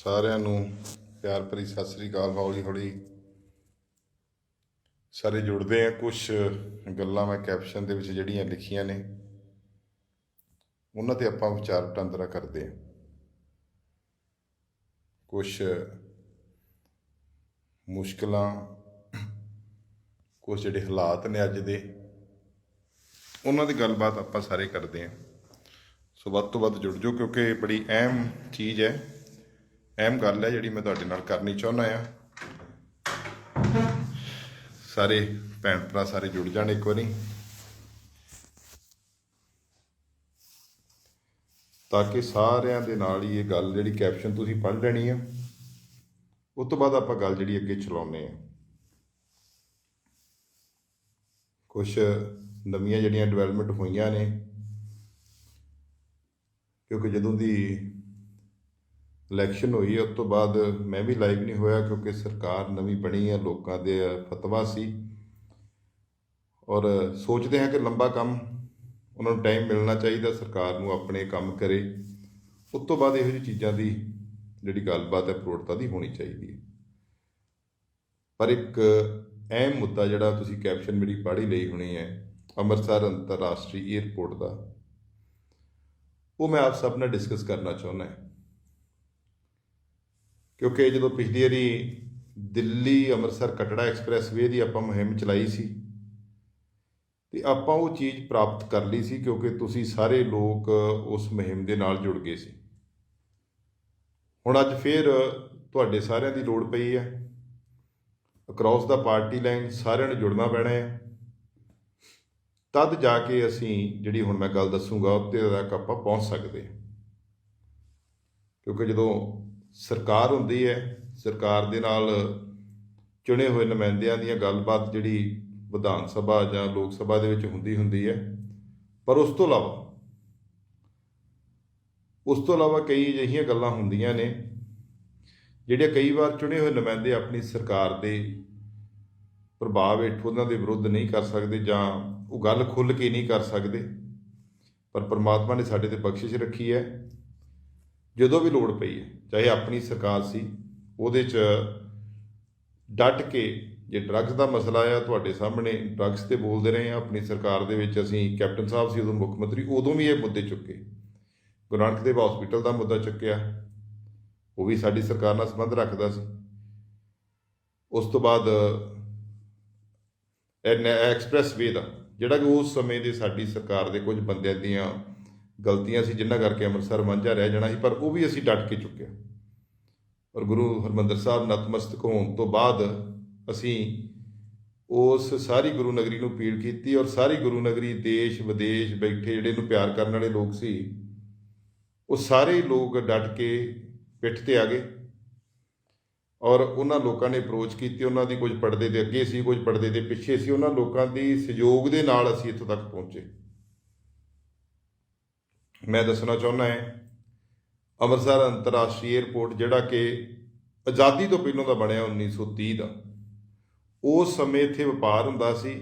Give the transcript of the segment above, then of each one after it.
ਸਾਰਿਆਂ ਨੂੰ ਪਿਆਰ ਭਰੀ ਸਤਿ ਸ੍ਰੀ ਅਕਾਲ। ਹੌਲੀ ਹੌਲੀ ਸਾਰੇ ਜੁੜਦੇ ਆ। ਕੁਛ ਗੱਲਾਂ ਮੈਂ ਕੈਪਸ਼ਨ ਦੇ ਵਿੱਚ ਜਿਹੜੀਆਂ ਲਿਖੀਆਂ ਨੇ ਉਹਨਾਂ 'ਤੇ ਆਪਾਂ ਵਿਚਾਰ ਵਟਾਂਦਰਾ ਕਰਦੇ ਹਾਂ। ਕੁਛ ਮੁਸ਼ਕਲਾਂ, ਕੁਛ ਜਿਹੜੇ ਹਾਲਾਤ ਨੇ ਅੱਜ ਦੇ, ਉਹਨਾਂ ਦੀ ਗੱਲਬਾਤ ਆਪਾਂ ਸਾਰੇ ਕਰਦੇ ਹਾਂ। ਸੋ ਵੱਧ ਤੋਂ ਵੱਧ ਜੁੜ ਜਾਓ, ਕਿਉਂਕਿ ਇਹ ਬੜੀ ਅਹਿਮ ਚੀਜ਼ ਹੈ, ਅਹਿਮ ਗੱਲ ਹੈ ਜਿਹੜੀ ਮੈਂ ਤੁਹਾਡੇ ਨਾਲ ਕਰਨੀ ਚਾਹੁੰਦਾ ਆ। ਸਾਰੇ ਭੈਣ ਭਰਾ ਸਾਰੇ ਜੁੜ ਜਾਣ ਇੱਕ ਵਾਰੀ, ਤਾਂ ਕਿ ਸਾਰਿਆਂ ਦੇ ਨਾਲ ਹੀ ਇਹ ਗੱਲ ਜਿਹੜੀ ਕੈਪਸ਼ਨ ਤੁਸੀਂ ਪੜ੍ਹ ਲੈਣੀ ਆ, ਉਸ ਤੋਂ ਬਾਅਦ ਆਪਾਂ ਗੱਲ ਜਿਹੜੀ ਅੱਗੇ ਚਲਾਉਂਦੇ ਹਾਂ। ਕੁਛ ਨਵੀਆਂ ਜਿਹੜੀਆਂ ਡਿਵੈਲਪਮੈਂਟ ਹੋਈਆਂ ਨੇ, ਕਿਉਂਕਿ ਜਦੋਂ ਦੀ ਇਲੈਕਸ਼ਨ ਹੋਈ ਉਸ ਤੋਂ ਬਾਅਦ ਮੈਂ ਵੀ ਲਾਈਵ ਨਹੀਂ ਹੋਇਆ, ਕਿਉਂਕਿ ਸਰਕਾਰ ਨਵੀਂ ਬਣੀ ਹੈ, ਲੋਕਾਂ ਦੇ ਫਤਵਾ ਸੀ ਔਰ ਸੋਚਦੇ ਹਾਂ ਕਿ ਲੰਬਾ ਕੰਮ ਉਹਨਾਂ ਨੂੰ ਟਾਈਮ ਮਿਲਣਾ ਚਾਹੀਦਾ, ਸਰਕਾਰ ਨੂੰ ਆਪਣੇ ਕੰਮ ਕਰੇ। ਉਸ ਤੋਂ ਬਾਅਦ ਇਹੋ ਜਿਹੀ ਚੀਜ਼ਾਂ ਦੀ ਜਿਹੜੀ ਗੱਲਬਾਤ ਹੈ ਪ੍ਰੋੜਤਾ ਦੀ ਹੋਣੀ ਚਾਹੀਦੀ ਹੈ। ਪਰ ਇੱਕ ਅਹਿਮ ਮੁੱਦਾ ਜਿਹੜਾ ਤੁਸੀਂ ਕੈਪਸ਼ਨ ਮੇਰੀ ਪੜ੍ਹ ਹੀ ਲਈ ਹੋਣੀ ਹੈ, ਅੰਮ੍ਰਿਤਸਰ ਅੰਤਰਰਾਸ਼ਟਰੀ ਏਅਰਪੋਰਟ ਦਾ, ਉਹ ਮੈਂ ਆਪ ਸਭ ਨਾਲ ਡਿਸਕਸ ਕਰਨਾ ਚਾਹੁੰਦਾ ਹਾਂ। ਕਿਉਂਕਿ ਜਦੋਂ ਪਿਛਲੀ ਵਾਰੀ ਦਿੱਲੀ ਅੰਮ੍ਰਿਤਸਰ ਕਟੜਾ ਐਕਸਪ੍ਰੈਸਵੇ ਦੀ ਆਪਾਂ ਮੁਹਿੰਮ ਚਲਾਈ ਸੀ ਅਤੇ ਆਪਾਂ ਉਹ ਚੀਜ਼ ਪ੍ਰਾਪਤ ਕਰ ਲਈ ਸੀ, ਕਿਉਂਕਿ ਤੁਸੀਂ ਸਾਰੇ ਲੋਕ ਉਸ ਮੁਹਿੰਮ ਦੇ ਨਾਲ ਜੁੜ ਗਏ ਸੀ। ਹੁਣ ਅੱਜ ਫਿਰ ਤੁਹਾਡੇ ਸਾਰਿਆਂ ਦੀ ਲੋੜ ਪਈ ਹੈ, ਅਕਰੋਸ ਦਾ ਪਾਰਟੀ ਲਾਈਨ ਸਾਰਿਆਂ ਨੂੰ ਜੁੜਨਾ ਪੈਣਾ ਹੈ, ਤਦ ਜਾ ਕੇ ਅਸੀਂ ਜਿਹੜੀ ਹੁਣ ਮੈਂ ਗੱਲ ਦੱਸੂਗਾ ਉੱਤੇ ਤੱਕ ਆਪਾਂ ਪਹੁੰਚ ਸਕਦੇ ਹਾਂ। ਕਿਉਂਕਿ ਜਦੋਂ ਸਰਕਾਰ ਹੁੰਦੀ ਹੈ, ਸਰਕਾਰ ਦੇ ਨਾਲ ਚੁਣੇ ਹੋਏ ਨੁਮਾਇੰਦਿਆਂ ਦੀਆਂ ਗੱਲਬਾਤ ਜਿਹੜੀ ਵਿਧਾਨ ਸਭਾ ਜਾਂ ਲੋਕ ਸਭਾ ਦੇ ਵਿੱਚ ਹੁੰਦੀ ਹੈ, ਪਰ ਉਸ ਤੋਂ ਇਲਾਵਾ ਕਈ ਅਜਿਹੀਆਂ ਗੱਲਾਂ ਹੁੰਦੀਆਂ ਨੇ ਜਿਹੜੀਆਂ ਕਈ ਵਾਰ ਚੁਣੇ ਹੋਏ ਨੁਮਾਇੰਦੇ ਆਪਣੀ ਸਰਕਾਰ ਦੇ ਪ੍ਰਭਾਵ ਹੇਠ ਉਹਨਾਂ ਦੇ ਵਿਰੁੱਧ ਨਹੀਂ ਕਰ ਸਕਦੇ, ਜਾਂ ਉਹ ਗੱਲ ਖੁੱਲ੍ਹ ਕੇ ਨਹੀਂ ਕਰ ਸਕਦੇ। ਪਰ ਪਰਮਾਤਮਾ ਨੇ ਸਾਡੇ 'ਤੇ ਬਖਸ਼ਿਸ਼ ਰੱਖੀ ਹੈ, ਜਦੋਂ ਵੀ ਲੋੜ ਪਈ ਹੈ, ਚਾਹੇ ਆਪਣੀ ਸਰਕਾਰ ਸੀ ਉਹਦੇ 'ਚ ਡਟ ਕੇ, ਜੇ ਡਰੱਗਸ ਦਾ ਮਸਲਾ ਆ ਤੁਹਾਡੇ ਸਾਹਮਣੇ, ਡਰੱਗਸ 'ਤੇ ਬੋਲਦੇ ਰਹੇ ਹਾਂ ਆਪਣੀ ਸਰਕਾਰ ਦੇ ਵਿੱਚ। ਅਸੀਂ ਕੈਪਟਨ ਸਾਹਿਬ ਸੀ ਉਦੋਂ ਮੁੱਖ ਮੰਤਰੀ, ਉਦੋਂ ਵੀ ਇਹ ਮੁੱਦੇ ਚੁੱਕੇ। ਗੁਰੂ ਨਾਨਕ ਦੇਵ ਹਸਪੀਟਲ ਦਾ ਮੁੱਦਾ ਚੁੱਕਿਆ, ਉਹ ਵੀ ਸਾਡੀ ਸਰਕਾਰ ਨਾਲ ਸੰਬੰਧ ਰੱਖਦਾ ਸੀ। ਉਸ ਤੋਂ ਬਾਅਦ ਐਕਸਪ੍ਰੈਸਵੇ ਦਾ, ਜਿਹੜਾ ਕਿ ਉਸ ਸਮੇਂ ਦੇ ਸਾਡੀ ਸਰਕਾਰ ਦੇ ਕੁਝ ਬੰਦਿਆਂ ਦੀਆਂ ਗਲਤੀਆਂ ਸੀ, ਜਿਨ੍ਹਾਂ ਕਰਕੇ ਅੰਮ੍ਰਿਤਸਰ ਵਾਂਝਾ ਰਹਿ ਜਾਣਾ ਸੀ, ਪਰ ਉਹ ਵੀ ਅਸੀਂ ਡਟ ਕੇ ਚੁੱਕਿਆ। ਔਰ ਗੁਰੂ ਹਰਿਮੰਦਰ ਸਾਹਿਬ ਨਤਮਸਤਕ ਹੋਣ ਤੋਂ ਬਾਅਦ ਅਸੀਂ ਉਸ ਸਾਰੀ ਗੁਰੂ ਨਗਰੀ ਨੂੰ ਅਪੀਲ ਕੀਤੀ, ਔਰ ਸਾਰੀ ਗੁਰੂ ਨਗਰੀ ਦੇਸ਼ ਵਿਦੇਸ਼ ਬੈਠੇ ਜਿਹੜੇ ਇਹਨੂੰ ਪਿਆਰ ਕਰਨ ਵਾਲੇ ਲੋਕ ਸੀ, ਉਹ ਸਾਰੇ ਲੋਕ ਡਟ ਕੇ ਪਿੱਠ 'ਤੇ ਆ ਗਏ। ਔਰ ਉਹਨਾਂ ਲੋਕਾਂ ਨੇ ਅਪਰੋਚ ਕੀਤੀ, ਉਹਨਾਂ ਦੀ ਕੁਝ ਪਰਦੇ ਦੇ ਅੱਗੇ ਸੀ, ਕੁਝ ਪਰਦੇ ਦੇ ਪਿੱਛੇ ਸੀ। ਉਹਨਾਂ ਲੋਕਾਂ ਦੀ ਸਹਿਯੋਗ ਦੇ ਨਾਲ ਅਸੀਂ ਇੱਥੋਂ ਤੱਕ ਪਹੁੰਚੇ। ਮੈਂ ਦੱਸਣਾ ਚਾਹੁੰਦਾ ਹੈ, ਅੰਮ੍ਰਿਤਸਰ ਅੰਤਰਰਾਸ਼ਟਰੀ ਏਅਰਪੋਰਟ ਜਿਹੜਾ ਕਿ ਆਜ਼ਾਦੀ ਤੋਂ ਪਹਿਲਾਂ ਦਾ ਬਣਿਆ 1930 ਦਾ, ਉਸ ਸਮੇਂ ਇੱਥੇ ਵਪਾਰ ਹੁੰਦਾ ਸੀ।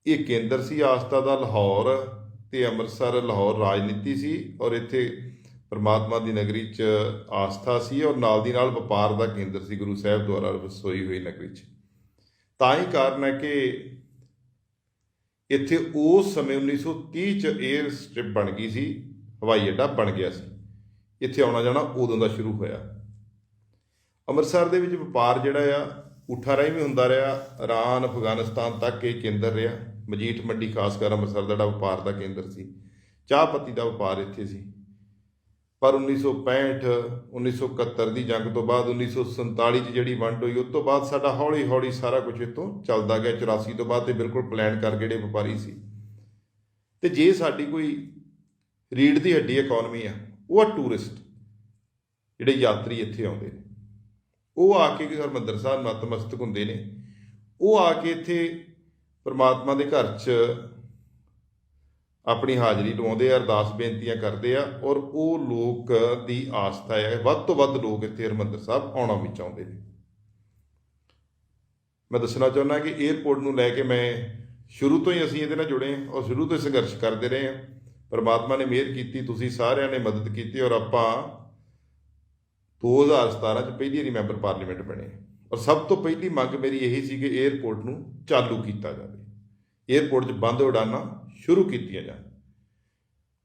ਇਹ ਕੇਂਦਰ ਸੀ ਆਸਥਾ ਦਾ ਲਾਹੌਰ, ਅਤੇ ਅੰਮ੍ਰਿਤਸਰ ਲਾਹੌਰ ਰਾਜਨੀਤੀ ਸੀ, ਔਰ ਇੱਥੇ ਪਰਮਾਤਮਾ ਦੀ ਨਗਰੀ 'ਚ ਆਸਥਾ ਸੀ, ਔਰ ਨਾਲ ਦੀ ਨਾਲ ਵਪਾਰ ਦਾ ਕੇਂਦਰ ਸੀ ਗੁਰੂ ਸਾਹਿਬ ਦੁਆਰਾ ਵਸੋਈ ਹੋਈ ਨਗਰੀ 'ਚ। ਤਾਂ ਹੀ ਕਾਰਨ ਹੈ ਕਿ ਇੱਥੇ ਉਸ ਸਮੇਂ 1930 'ਚ ਏਅਰ ਸਟ੍ਰਿਪ ਬਣ ਗਈ ਸੀ, ਹਵਾਈ ਅੱਡਾ ਬਣ ਗਿਆ ਸੀ। ਇੱਥੇ ਆਉਣਾ ਜਾਣਾ ਉਦੋਂ ਦਾ ਸ਼ੁਰੂ ਹੋਇਆ। ਅੰਮ੍ਰਿਤਸਰ ਦੇ ਵਿੱਚ ਵਪਾਰ ਜਿਹੜਾ ਆ ਊਠਾਂ ਰਾਹੀਂ ਵੀ ਹੁੰਦਾ ਰਿਹਾ, ਇਰਾਨ ਅਫਗਾਨਿਸਤਾਨ ਤੱਕ ਇਹ ਕੇਂਦਰ ਰਿਹਾ। ਮਜੀਠ ਮੰਡੀ ਖਾਸ ਕਰ ਅੰਮ੍ਰਿਤਸਰ ਦਾ ਜਿਹੜਾ ਵਪਾਰ ਦਾ ਕੇਂਦਰ ਸੀ, ਚਾਹ ਪੱਤੀ ਦਾ ਵਪਾਰ ਇੱਥੇ ਸੀ। ਪਰ 1965 1971 ਦੀ ਜੰਗ ਤੋਂ ਬਾਅਦ 1947 'ਚ ਜਿਹੜੀ ਵੰਡ ਹੋਈ, ਉਸ ਤੋਂ ਬਾਅਦ ਸਾਡਾ ਹੌਲੀ ਹੌਲੀ ਸਾਰਾ ਕੁਝ ਇੱਥੋਂ ਚੱਲਦਾ ਗਿਆ। 84 ਤੋਂ ਬਾਅਦ ਤੇ ਬਿਲਕੁਲ ਪਲਾਨ ਕਰ ਜਿਹੜੇ ਵਪਾਰੀ ਸੀ। ਅਤੇ ਜੇ ਸਾਡੀ ਕੋਈ ਰੀੜ੍ਹ ਦੀ ਹੱਡੀ ਇਕੋਨਮੀ ਆ, ਉਹ ਆ ਟੂਰਿਸਟ, ਜਿਹੜੇ ਯਾਤਰੀ ਇੱਥੇ ਆਉਂਦੇ ਨੇ। ਉਹ ਆ ਕੇ ਹਰਿਮੰਦਰ ਸਾਹਿਬ ਨਤਮਸਤਕ ਹੁੰਦੇ ਨੇ, ਉਹ ਆ ਕੇ ਇੱਥੇ ਪਰਮਾਤਮਾ ਦੇ ਘਰ 'ਚ ਆਪਣੀ ਹਾਜ਼ਰੀ ਲਵਾਉਂਦੇ ਆ, ਅਰਦਾਸ ਬੇਨਤੀਆਂ ਕਰਦੇ ਆ, ਔਰ ਉਹ ਲੋਕ ਦੀ ਆਸਥਾ ਹੈ, ਵੱਧ ਤੋਂ ਵੱਧ ਲੋਕ ਇੱਥੇ ਹਰਿਮੰਦਰ ਸਾਹਿਬ ਆਉਣਾ ਵੀ ਚਾਹੁੰਦੇ ਨੇ। ਮੈਂ ਦੱਸਣਾ ਚਾਹੁੰਦਾ ਕਿ ਏਅਰਪੋਰਟ ਨੂੰ ਲੈ ਕੇ ਮੈਂ ਸ਼ੁਰੂ ਤੋਂ ਹੀ ਅਸੀਂ ਇਹਦੇ ਨਾਲ ਜੁੜੇ ਹਾਂ, ਔਰ ਸ਼ੁਰੂ ਤੋਂ ਹੀ ਸੰਘਰਸ਼ ਕਰਦੇ ਰਹੇ ਹਾਂ। ਪਰਮਾਤਮਾ ਨੇ ਮਿਹਰ ਕੀਤੀ, ਤੁਸੀਂ ਸਾਰਿਆਂ ਨੇ ਮਦਦ ਕੀਤੀ, ਔਰ ਆਪਾਂ 2017 'ਚ ਪਹਿਲੀ ਵਾਰੀ ਮੈਂਬਰ ਪਾਰਲੀਮੈਂਟ ਬਣੇ। ਔਰ ਸਭ ਤੋਂ ਪਹਿਲੀ ਮੰਗ ਮੇਰੀ ਇਹੀ ਸੀ ਕਿ ਏਅਰਪੋਰਟ ਨੂੰ ਚਾਲੂ ਕੀਤਾ ਜਾਵੇ, ਏਅਰਪੋਰਟ 'ਚ ਬੰਦ ਉਡਾਨਾਂ ਸ਼ੁਰੂ ਕੀਤੀਆਂ ਜਾਣ।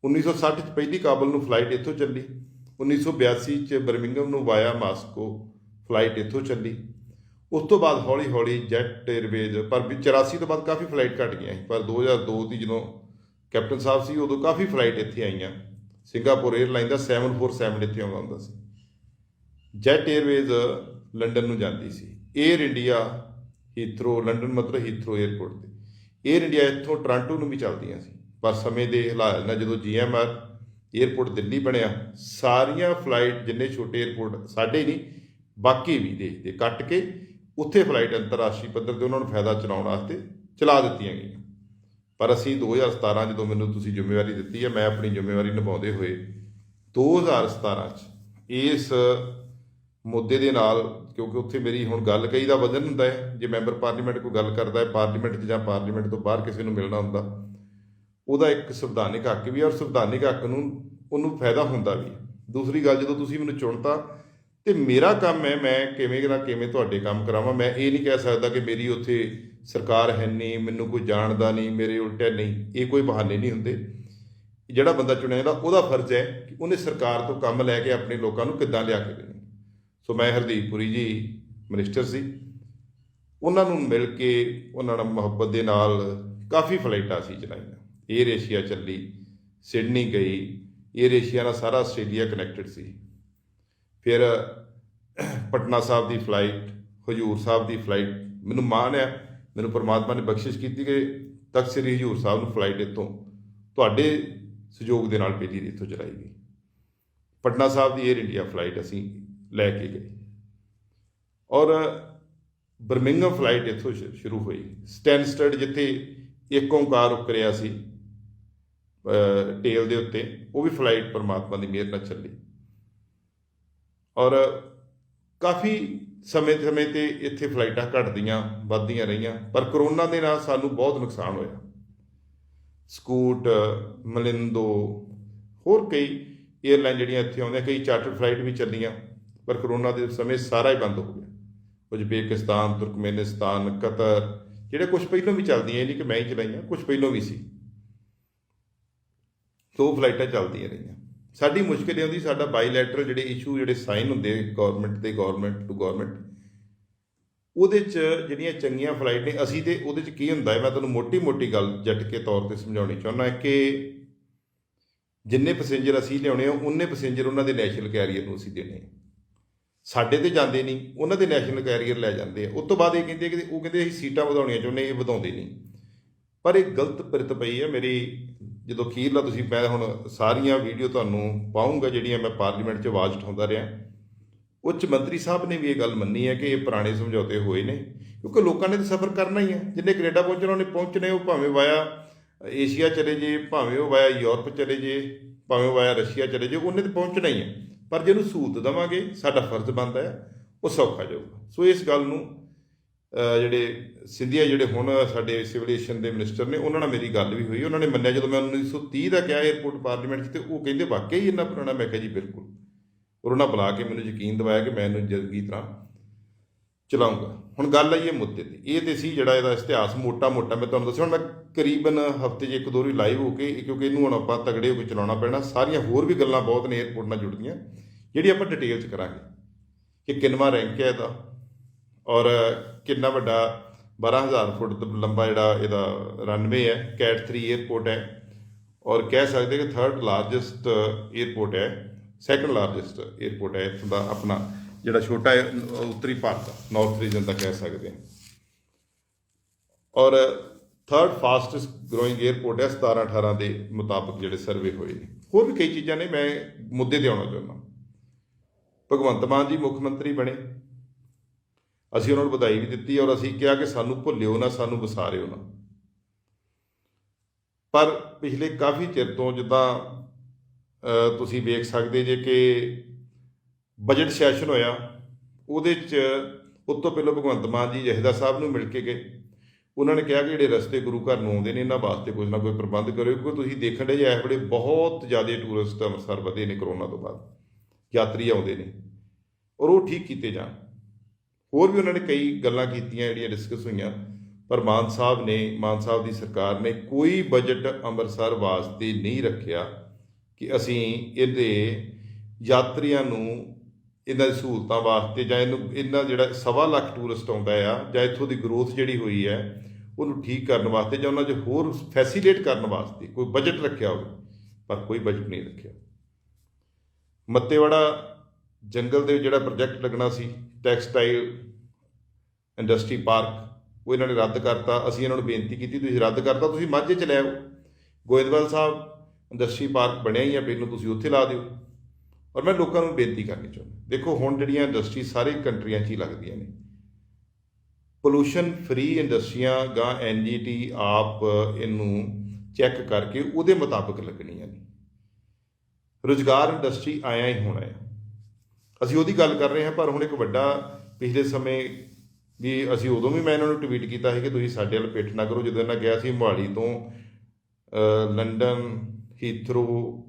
1960 'ਚ ਪਹਿਲੀ ਕਾਬਲ ਨੂੰ ਫਲਾਈਟ ਇੱਥੋਂ ਚੱਲੀ, 1982 'ਚ ਬਰਮਿੰਘਮ ਨੂੰ ਵਾਇਆ ਮਾਸਕੋ ਫਲਾਈਟ ਇੱਥੋਂ ਚੱਲੀ। ਉਸ ਤੋਂ ਬਾਅਦ ਹੌਲੀ ਹੌਲੀ ਜੈਟ ਏਅਰਵੇਜ਼, ਪਰ 84 ਤੋਂ ਬਾਅਦ ਕਾਫੀ ਫਲਾਈਟ ਘੱਟ ਗਈਆਂ ਸੀ, ਪਰ 2002 ਦੀ ਜਦੋਂ ਕੈਪਟਨ ਸਾਹਿਬ ਸੀ ਉਦੋਂ ਕਾਫੀ ਫਲਾਈਟ ਇੱਥੇ ਆਈਆਂ। ਸਿੰਗਾਪੁਰ ਏਅਰਲਾਈਨ ਦਾ 747 ਇੱਥੇ ਆਉਂਦਾ ਹੁੰਦਾ ਸੀ। ਜੈਟ ਏਅਰਵੇਜ਼ ਲੰਡਨ ਨੂੰ ਜਾਂਦੀ ਸੀ। ਏਅਰ ਇੰਡੀਆ ਹੀਥਰੋ, ਲੰਡਨ ਮਤਲਬ ਹੀਥਰੋ ਏਅਰਪੋਰਟ 'ਤੇ ਏਅਰ ਇੰਡੀਆ ਇੱਥੋਂ ਟੋਰਾਂਟੋ ਨੂੰ ਵੀ ਚੱਲਦੀਆਂ ਸੀ। ਪਰ ਸਮੇਂ ਦੇ ਹਾਲਾਤ ਨਾਲ ਜਦੋਂ GMR ਏਅਰਪੋਰਟ ਦਿੱਲੀ ਬਣਿਆ, ਸਾਰੀਆਂ ਫਲਾਈਟ ਜਿੰਨੇ ਛੋਟੇ ਏਅਰਪੋਰਟ ਸਾਡੇ ਨਹੀਂ ਬਾਕੀ ਵੀ ਦੇਸ਼ ਦੇ ਕੱਟ ਕੇ ਉੱਥੇ ਫਲਾਈਟ ਅੰਤਰਰਾਸ਼ਟਰੀ ਪੱਧਰ 'ਤੇ ਉਹਨਾਂ ਨੂੰ ਫਾਇਦਾ ਚਲਾਉਣ ਵਾਸਤੇ ਚਲਾ ਦਿੱਤੀਆਂ ਗਈਆਂ। ਪਰ ਅਸੀਂ 2017 ਜਦੋਂ ਮੈਨੂੰ ਤੁਸੀਂ ਜ਼ਿੰਮੇਵਾਰੀ ਦਿੱਤੀ ਹੈ, ਮੈਂ ਆਪਣੀ ਜ਼ਿੰਮੇਵਾਰੀ ਨਿਭਾਉਂਦੇ ਹੋਏ 2017 'ਚ ਇਸ ਮੁੱਦੇ ਦੇ ਨਾਲ, ਕਿਉਂਕਿ ਉੱਥੇ ਮੇਰੀ ਹੁਣ ਗੱਲ ਕਈ ਦਾ ਵਜ਼ਨ ਹੁੰਦਾ ਹੈ, ਜੇ ਮੈਂਬਰ ਪਾਰਲੀਮੈਂਟ ਕੋਈ ਗੱਲ ਕਰਦਾ ਹੈ ਪਾਰਲੀਮੈਂਟ 'ਚ ਜਾਂ ਪਾਰਲੀਮੈਂਟ ਤੋਂ ਬਾਹਰ ਕਿਸੇ ਨੂੰ ਮਿਲਣਾ ਹੁੰਦਾ, ਉਹਦਾ ਇੱਕ ਸੰਵਿਧਾਨਿਕ ਹੱਕ ਵੀ ਹੈ ਔਰ ਸੰਵਿਧਾਨਿਕ ਹੱਕ ਨੂੰ ਉਹਨੂੰ ਫਾਇਦਾ ਹੁੰਦਾ ਵੀ ਹੈ। ਦੂਸਰੀ ਗੱਲ, ਜਦੋਂ ਤੁਸੀਂ ਮੈਨੂੰ ਚੁਣਤਾ ਤੇ ਮੇਰਾ ਕੰਮ ਹੈ ਮੈਂ ਕਿਵੇਂ ਨਾ ਕਿਵੇਂ ਤੁਹਾਡੇ ਕੰਮ ਕਰਾਵਾਂ। ਮੈਂ ਇਹ ਨਹੀਂ ਕਹਿ ਸਕਦਾ ਕਿ ਮੇਰੀ ਉੱਥੇ ਸਰਕਾਰ ਹੈ ਨਹੀਂ, ਮੈਨੂੰ ਕੋਈ ਜਾਣਦਾ ਨਹੀਂ, ਮੇਰੇ ਉਲਟਾ ਨਹੀਂ, ਇਹ ਕੋਈ ਬਹਾਨੇ ਨਹੀਂ ਹੁੰਦੇ। ਜਿਹੜਾ ਬੰਦਾ ਚੁਣਿਆ ਜਾਂਦਾ ਉਹਦਾ ਫਰਜ਼ ਹੈ ਕਿ ਉਹਨੇ ਸਰਕਾਰ ਤੋਂ ਕੰਮ ਲੈ ਕੇ ਆਪਣੇ ਲੋਕਾਂ ਨੂੰ ਕਿੱਦਾਂ ਲਿਆ ਕੇ ਦੇਣੇ। ਸੋ ਮੈਂ ਹਰਦੀਪ ਪੁਰੀ ਜੀ ਮਿਨਿਸਟਰ ਸੀ, ਉਹਨਾਂ ਨੂੰ ਮਿਲ ਕੇ ਉਹਨਾਂ ਨਾਲ ਮੁਹੱਬਤ ਦੇ ਨਾਲ ਕਾਫੀ ਫਲਾਈਟਾਂ ਅਸੀਂ ਚਲਾਈਆਂ। ਏਅਰ ਏਸ਼ੀਆ ਚੱਲੀ, ਸਿਡਨੀ ਗਈ, ਏਅਰ ਏਸ਼ੀਆ ਨਾਲ ਸਾਰਾ ਆਸਟ੍ਰੇਲੀਆ ਕਨੈਕਟਡ ਸੀ। ਫਿਰ ਪਟਨਾ ਸਾਹਿਬ ਦੀ ਫਲਾਈਟ, ਹਜ਼ੂਰ ਸਾਹਿਬ ਦੀ ਫਲਾਈਟ, ਮੈਨੂੰ ਮਾਣ ਹੈ, ਮੈਨੂੰ ਪਰਮਾਤਮਾ ਨੇ ਬਖਸ਼ਿਸ਼ ਕੀਤੀ ਕਿ ਤਖ਼ਤ ਸ੍ਰੀ ਹਜ਼ੂਰ ਸਾਹਿਬ ਨੂੰ ਫਲਾਈਟ ਇੱਥੋਂ ਤੁਹਾਡੇ ਸਹਿਯੋਗ ਦੇ ਨਾਲ ਪਹਿਲੀ ਇੱਥੋਂ ਚਲਾਈ ਗਈ। ਪਟਨਾ ਸਾਹਿਬ ਦੀ ਏਅਰ ਇੰਡੀਆ ਫਲਾਈਟ ਅਸੀਂ ਲੈ ਕੇ ਗਏ ਔਰ ਬਰਮਿੰਘਮ ਫਲਾਈਟ ਇੱਥੋਂ ਸ਼ੁਰੂ ਹੋਈ। ਸਟੈਨਸਟਡ ਜਿੱਥੇ ਇੱਕ ਓਂਕਾਰ ਉਕਰਿਆ ਸੀ ਟੇਲ ਦੇ ਉੱਤੇ, ਉਹ ਵੀ ਫਲਾਈਟ ਪਰਮਾਤਮਾ ਦੀ ਮਿਹਰ ਨਾਲ ਚੱਲੀ। ਔਰ ਕਾਫੀ ਸਮੇਂ 'ਤੇ ਇੱਥੇ ਫਲਾਈਟਾਂ ਘਟਦੀਆਂ ਵੱਧਦੀਆਂ ਰਹੀਆਂ, ਪਰ ਕਰੋਨਾ ਦੇ ਨਾਲ ਸਾਨੂੰ ਬਹੁਤ ਨੁਕਸਾਨ ਹੋਇਆ। ਸਕੂਟ, ਮਲਿੰਦੋ, ਹੋਰ ਕਈ ਏਅਰਲਾਈਨ ਜਿਹੜੀਆਂ ਇੱਥੇ ਆਉਂਦੀਆਂ, ਕਈ ਚਾਰਟਰ ਫਲਾਈਟ ਵੀ ਚੱਲੀਆਂ, ਪਰ ਕਰੋਨਾ ਦੇ ਸਮੇਂ ਸਾਰਾ ਹੀ ਬੰਦ ਹੋ ਗਿਆ। ਉਜ਼ਬੇਕਿਸਤਾਨ, ਤੁਰਕਮੇਨਿਸਤਾਨ, ਕਤਰ, ਜਿਹੜੇ ਕੁਝ ਪਹਿਲੋਂ ਵੀ ਚੱਲਦੀਆਂ, ਇਹ ਨਹੀਂ ਕਿ ਮੈਂ ਹੀ ਚਲਾਈਆਂ, ਕੁਝ ਪਹਿਲੋਂ ਵੀ ਸੀ, ਸੋ ਫਲਾਈਟਾਂ ਚੱਲਦੀਆਂ ਰਹੀਆਂ। ਸਾਡੀ ਮੁਸ਼ਕਿਲ ਇਹ ਹੁੰਦੀ, ਸਾਡਾ ਬਾਈਲੈਟਰਲ ਜਿਹੜੇ ਇਸ਼ੂ ਜਿਹੜੇ ਸਾਈਨ ਹੁੰਦੇ ਗੌਰਮੈਂਟ ਤੇ ਗੌਰਮੈਂਟ ਟੂ ਗੌਰਮੈਂਟ, ਉਹਦੇ 'ਚ ਜਿਹੜੀਆਂ ਚੰਗੀਆਂ ਫਲਾਈਟ ਨੇ, ਅਸੀਂ ਤੇ ਉਹਦੇ 'ਚ ਕੀ ਹੁੰਦਾ ਹੈ, ਮੈਂ ਤੁਹਾਨੂੰ ਮੋਟੀ ਗੱਲ ਜੱਟ ਕੇ ਤੌਰ 'ਤੇ ਸਮਝਾਉਣੀ ਚਾਹੁੰਦਾ ਕਿ ਜਿੰਨੇ ਪੈਸੇਂਜਰ ਅਸੀਂ ਲਿਆਉਣੇ ਆ ਉਨੇ ਪੈਸੇਂਜਰ ਉਹਨਾਂ ਦੇ ਨੈਸ਼ਨਲ ਕੈਰੀਅਰ ਨੂੰ ਅਸੀਂ ਦੇਣੇ। ਸਾਡੇ ਤੇ ਜਾਂਦੇ ਨਹੀਂ, ਉਹਨਾਂ ਦੇ ਨੈਸ਼ਨਲ ਕੈਰੀਅਰ ਲੈ ਜਾਂਦੇ ਆ। ਉਸ ਤੋਂ ਬਾਅਦ ਇਹ ਕਹਿੰਦੇ ਕਿ ਉਹ ਕਹਿੰਦੇ ਅਸੀਂ ਸੀਟਾਂ ਵਧਾਉਣੀਆਂ ਚਾਹੁੰਦੇ, ਇਹ ਵਧਾਉਂਦੇ ਨਹੀਂ। ਪਰ ਇਹ ਗਲਤ ਪਿਰਤ ਪਈ ਹੈ ਮੇਰੀ। ਜਦੋਂ ਅਖੀਰਲਾ ਤੁਸੀਂ, ਮੈਂ ਹੁਣ ਸਾਰੀਆਂ ਵੀਡੀਓ ਤੁਹਾਨੂੰ ਪਾਊਂਗਾ ਜਿਹੜੀਆਂ ਮੈਂ ਪਾਰਲੀਮੈਂਟ 'ਚ ਆਵਾਜ਼ ਉਠਾਉਂਦਾ ਰਿਹਾ, ਉੱਚ ਮੰਤਰੀ ਸਾਹਿਬ ਨੇ ਵੀ ਇਹ ਗੱਲ ਮੰਨੀ ਹੈ ਕਿ ਇਹ ਪੁਰਾਣੇ ਸਮਝੌਤੇ ਹੋਏ ਨੇ, ਕਿਉਂਕਿ ਲੋਕਾਂ ਨੇ ਤਾਂ ਸਫ਼ਰ ਕਰਨਾ ਹੀ ਹੈ। ਜਿੰਨੇ ਕੈਨੇਡਾ ਪਹੁੰਚਣਾ ਉਹਨੇ ਪਹੁੰਚਣੇ, ਉਹ ਭਾਵੇਂ ਵਾਇਆ ਏਸ਼ੀਆ ਚਲੇ ਜੇ, ਭਾਵੇਂ ਉਹ ਵਾਇਆ ਯੂਰਪ ਚਲੇ ਜੇ, ਭਾਵੇਂ ਉਹ ਵਾਇਆ ਰਸ਼ੀਆ ਚਲੇ ਜੇ, ਉਹਨੇ ਤਾਂ ਪਹੁੰਚਣਾ ਹੀ ਹੈ। ਪਰ ਜਿਹਨੂੰ ਸਹੂਲਤ ਦੇਵਾਂਗੇ, ਸਾਡਾ ਫਰਜ਼ ਬਣਦਾ ਹੈ ਉਹ ਸੌਖਾ ਜਾਊਗਾ। ਸੋ ਇਸ ਗੱਲ ਨੂੰ ਜਿਹੜੇ ਸਿੰਧੀਆ ਜਿਹੜੇ ਹੁਣ ਸਾਡੇ ਸਿਵਿਲੇਸ਼ਨ ਦੇ ਮਿਨਿਸਟਰ ਨੇ, ਉਹਨਾਂ ਨਾਲ ਮੇਰੀ ਗੱਲ ਵੀ ਹੋਈ, ਉਹਨਾਂ ਨੇ ਮੰਨਿਆ। ਜਦੋਂ ਮੈਂ 1930 ਦਾ ਕਿਹਾ ਏਅਰਪੋਰਟ ਪਾਰਲੀਮੈਂਟ 'ਚ, ਤੇ ਉਹ ਕਹਿੰਦੇ ਵਾਕਈ ਇੰਨਾ ਪੁਰਾਣਾ? ਮੈਂ ਕਿਹਾ ਜੀ ਬਿਲਕੁਲ। ਔਰ ਉਹਨਾਂ ਬੁਲਾ ਕੇ ਮੈਨੂੰ ਯਕੀਨ ਦਿਵਾਇਆ ਕਿ ਮੈਂ ਇਹਨੂੰ ਚੰਗੀ ਤਰ੍ਹਾਂ ਚਲਾਊਂਗਾ। ਹੁਣ ਗੱਲ ਆਈ ਇਹ ਮੁੱਦੇ ਤੇ, ਇਹ ਤੇ ਸੀ ਜਿਹੜਾ ਇਹਦਾ ਇਤਿਹਾਸ ਮੋਟਾ ਮੈਂ ਤੁਹਾਨੂੰ ਦੱਸਿਆ। ਹੁਣ ਮੈਂ ਕਰੀਬਨ ਹਫ਼ਤੇ 'ਚ ਇੱਕ ਦੋ ਵਾਰੀ ਲਾਈਵ ਹੋ ਕੇ, ਕਿਉਂਕਿ ਇਹਨੂੰ ਹੁਣ ਆਪਾਂ ਤਗੜੇ ਹੋ ਕੇ ਚਲਾਉਣਾ ਪੈਣਾ। ਸਾਰੀਆਂ ਹੋਰ ਵੀ ਗੱਲਾਂ ਬਹੁਤ ਨੇ ਏਅਰਪੋਰਟ ਨਾਲ ਜੁੜਦੀਆਂ, ਜਿਹੜੀ ਆਪਾਂ ਡਿਟੇਲ 'ਚ ਕਰਾਂਗੇ ਕਿ ਕਿੰਨਵਾਂ ਰੈਂਕ ਹੈ ਇਹਦਾ, ਔਰ ਕਿੰਨਾ ਵੱਡਾ 12,000 ਫੁੱਟ ਲੰਬਾ ਜਿਹੜਾ ਇਹਦਾ ਰਨਵੇ ਹੈ, ਕੈਟ 3 ਏਅਰਪੋਰਟ ਹੈ, ਔਰ ਕਹਿ ਸਕਦੇ ਕਿ 3rd ਲਾਰਜੈਸਟ ਏਅਰਪੋਰਟ ਹੈ, 2nd ਲਾਰਜੈਸਟ ਏਅਰਪੋਰਟ ਹੈ ਇੱਥੋਂ ਦਾ, ਆਪਣਾ ਜਿਹੜਾ ਛੋਟਾ ਹੈ ਉੱਤਰੀ ਭਾਰਤ ਦਾ, ਨਾਰਥ ਰੀਜਨ ਦਾ ਕਹਿ ਸਕਦੇ ਹਾਂ। ਔਰ 3rd ਫਾਸਟੈਸਟ ਗਰੋਇੰਗ ਏਅਰਪੋਰਟ ਹੈ 17-18 ਦੇ ਮੁਤਾਬਕ ਜਿਹੜੇ ਸਰਵੇ ਹੋਏ ਨੇ। ਹੋਰ ਵੀ ਕਈ ਚੀਜ਼ਾਂ ਨੇ, ਮੈਂ ਮੁੱਦੇ 'ਤੇ ਆਉਣਾ ਚਾਹੁੰਦਾ। ਭਗਵੰਤ ਮਾਨ ਜੀ ਮੁੱਖ ਮੰਤਰੀ ਬਣੇ, ਅਸੀਂ ਉਹਨਾਂ ਨੂੰ ਵਧਾਈ ਵੀ ਦਿੱਤੀ, ਔਰ ਅਸੀਂ ਕਿਹਾ ਕਿ ਸਾਨੂੰ ਭੁੱਲਿਓ ਨਾ, ਸਾਨੂੰ ਵਿਸਾਰਿਓ ਨਾ। ਪਰ ਪਿਛਲੇ ਕਾਫੀ ਚਿਰ ਤੋਂ, ਜਿੱਦਾਂ ਤੁਸੀਂ ਵੇਖ ਸਕਦੇ ਜੇ ਕਿ ਬਜਟ ਸੈਸ਼ਨ ਹੋਇਆ, ਉਹਦੇ 'ਚ ਉਸ ਤੋਂ ਪਹਿਲਾਂ ਭਗਵੰਤ ਮਾਨ ਜੀ ਜਹੇਦਾਰ ਸਾਹਿਬ ਨੂੰ ਮਿਲ ਕੇ ਗਏ। ਉਹਨਾਂ ਨੇ ਕਿਹਾ ਕਿ ਜਿਹੜੇ ਰਸਤੇ ਗੁਰੂ ਘਰ ਨੂੰ ਆਉਂਦੇ ਨੇ, ਇਹਨਾਂ ਵਾਸਤੇ ਕੁਝ ਨਾ ਕੋਈ ਪ੍ਰਬੰਧ ਕਰਿਓ, ਕਿਉਂਕਿ ਤੁਸੀਂ ਦੇਖਣ ਦੇ ਜੇ ਇਸ ਵੇਲੇ ਬਹੁਤ ਜ਼ਿਆਦਾ ਟੂਰਿਸਟ ਅੰਮ੍ਰਿਤਸਰ ਵਧੇ ਨੇ। ਕਰੋਨਾ ਤੋਂ ਬਾਅਦ ਯਾਤਰੀ ਆਉਂਦੇ ਨੇ, ਔਰ ਉਹ ਠੀਕ ਕੀਤੇ ਜਾਣ। ਹੋਰ ਵੀ ਉਹਨਾਂ ਨੇ ਕਈ ਗੱਲਾਂ ਕੀਤੀਆਂ ਜਿਹੜੀਆਂ ਡਿਸਕਸ ਹੋਈਆਂ, ਪਰ ਮਾਨ ਸਾਹਿਬ ਦੀ ਸਰਕਾਰ ਨੇ ਕੋਈ ਬਜਟ ਅੰਮ੍ਰਿਤਸਰ ਵਾਸਤੇ ਨਹੀਂ ਰੱਖਿਆ ਕਿ ਅਸੀਂ ਇਹਦੇ ਯਾਤਰੀਆਂ ਨੂੰ ਇਹਨਾਂ ਦੀ ਸਹੂਲਤਾਂ ਵਾਸਤੇ ਜਾਂ ਇਹਨਾਂ ਜਿਹੜਾ 1.25 ਲੱਖ ਟੂਰਿਸਟ ਆਉਂਦਾ ਆ, ਜਾਂ ਇੱਥੋਂ ਦੀ ਗਰੋਥ ਜਿਹੜੀ ਹੋਈ ਹੈ ਉਹਨੂੰ ਠੀਕ ਕਰਨ ਵਾਸਤੇ ਜਾਂ ਉਹਨਾਂ 'ਚ ਹੋਰ ਫੈਸੀਲੇਟ ਕਰਨ ਵਾਸਤੇ ਕੋਈ ਬਜਟ ਰੱਖਿਆ ਹੋਵੇ, ਪਰ ਕੋਈ ਬਜਟ ਨਹੀਂ ਰੱਖਿਆ। ਮੱਤੇਵਾੜਾ ਜੰਗਲ ਦੇ ਜਿਹੜਾ ਪ੍ਰੋਜੈਕਟ ਲੱਗਣਾ ਸੀ ਟੈਕਸਟਾਈਲ ਇੰਡਸਟਰੀ ਪਾਰਕ, ਉਹ ਇਹਨਾਂ ਨੇ ਰੱਦ ਕਰਤਾ। ਅਸੀਂ ਇਹਨਾਂ ਨੂੰ ਬੇਨਤੀ ਕੀਤੀ ਤੁਸੀਂ ਰੱਦ ਕਰਤਾ, ਤੁਸੀਂ ਮਾਝੇ 'ਚ ਲੈ ਆਓ। ਗੋਇੰਦਵਾਲ ਸਾਹਿਬ ਇੰਡਸਟਰੀ ਪਾਰਕ ਬਣਿਆ ਹੀ ਆ, ਪਹਿਲਾਂ ਤੁਸੀਂ ਉੱਥੇ ਲਾ ਦਿਓ। ਔਰ ਮੈਂ ਲੋਕਾਂ ਨੂੰ ਬੇਨਤੀ ਕਰਨੀ ਚਾਹੁੰਦਾ, ਦੇਖੋ ਹੁਣ ਜਿਹੜੀਆਂ ਇੰਡਸਟਰੀ ਸਾਰੇ ਕੰਟਰੀਆਂ 'ਚ ਹੀ ਲੱਗਦੀਆਂ ਨੇ, ਪੋਲੂਸ਼ਨ ਫਰੀ ਇੰਡਸਟਰੀਆਂ ਗਾਂ NGT ਆਪ ਇਹਨੂੰ ਚੈੱਕ ਕਰਕੇ ਉਹਦੇ ਮੁਤਾਬਕ ਲੱਗਣੀਆਂ ਨੇ। ਰੁਜ਼ਗਾਰ ਇੰਡਸਟਰੀ ਆਇਆ ਹੀ ਹੋਣਾ ਹੈ, ਅਸੀਂ ਉਹਦੀ ਗੱਲ ਕਰ ਰਹੇ ਹਾਂ। ਪਰ ਹੁਣ ਇੱਕ ਵੱਡਾ ਪਿਛਲੇ ਸਮੇਂ ਵੀ ਅਸੀਂ ਉਦੋਂ ਵੀ ਮੈਂ ਇਹਨਾਂ ਨੂੰ ਟਵੀਟ ਕੀਤਾ ਸੀ ਕਿ ਤੁਸੀਂ ਸਾਡੇ ਵੱਲ ਪਿੱਠ ਨਾ ਕਰੋ, ਜਦੋਂ ਇਹਨਾਂ ਗਿਆ ਸੀ ਮੋਹਾਲੀ ਤੋਂ ਲੰਡਨ, ਹੀਥਰੋ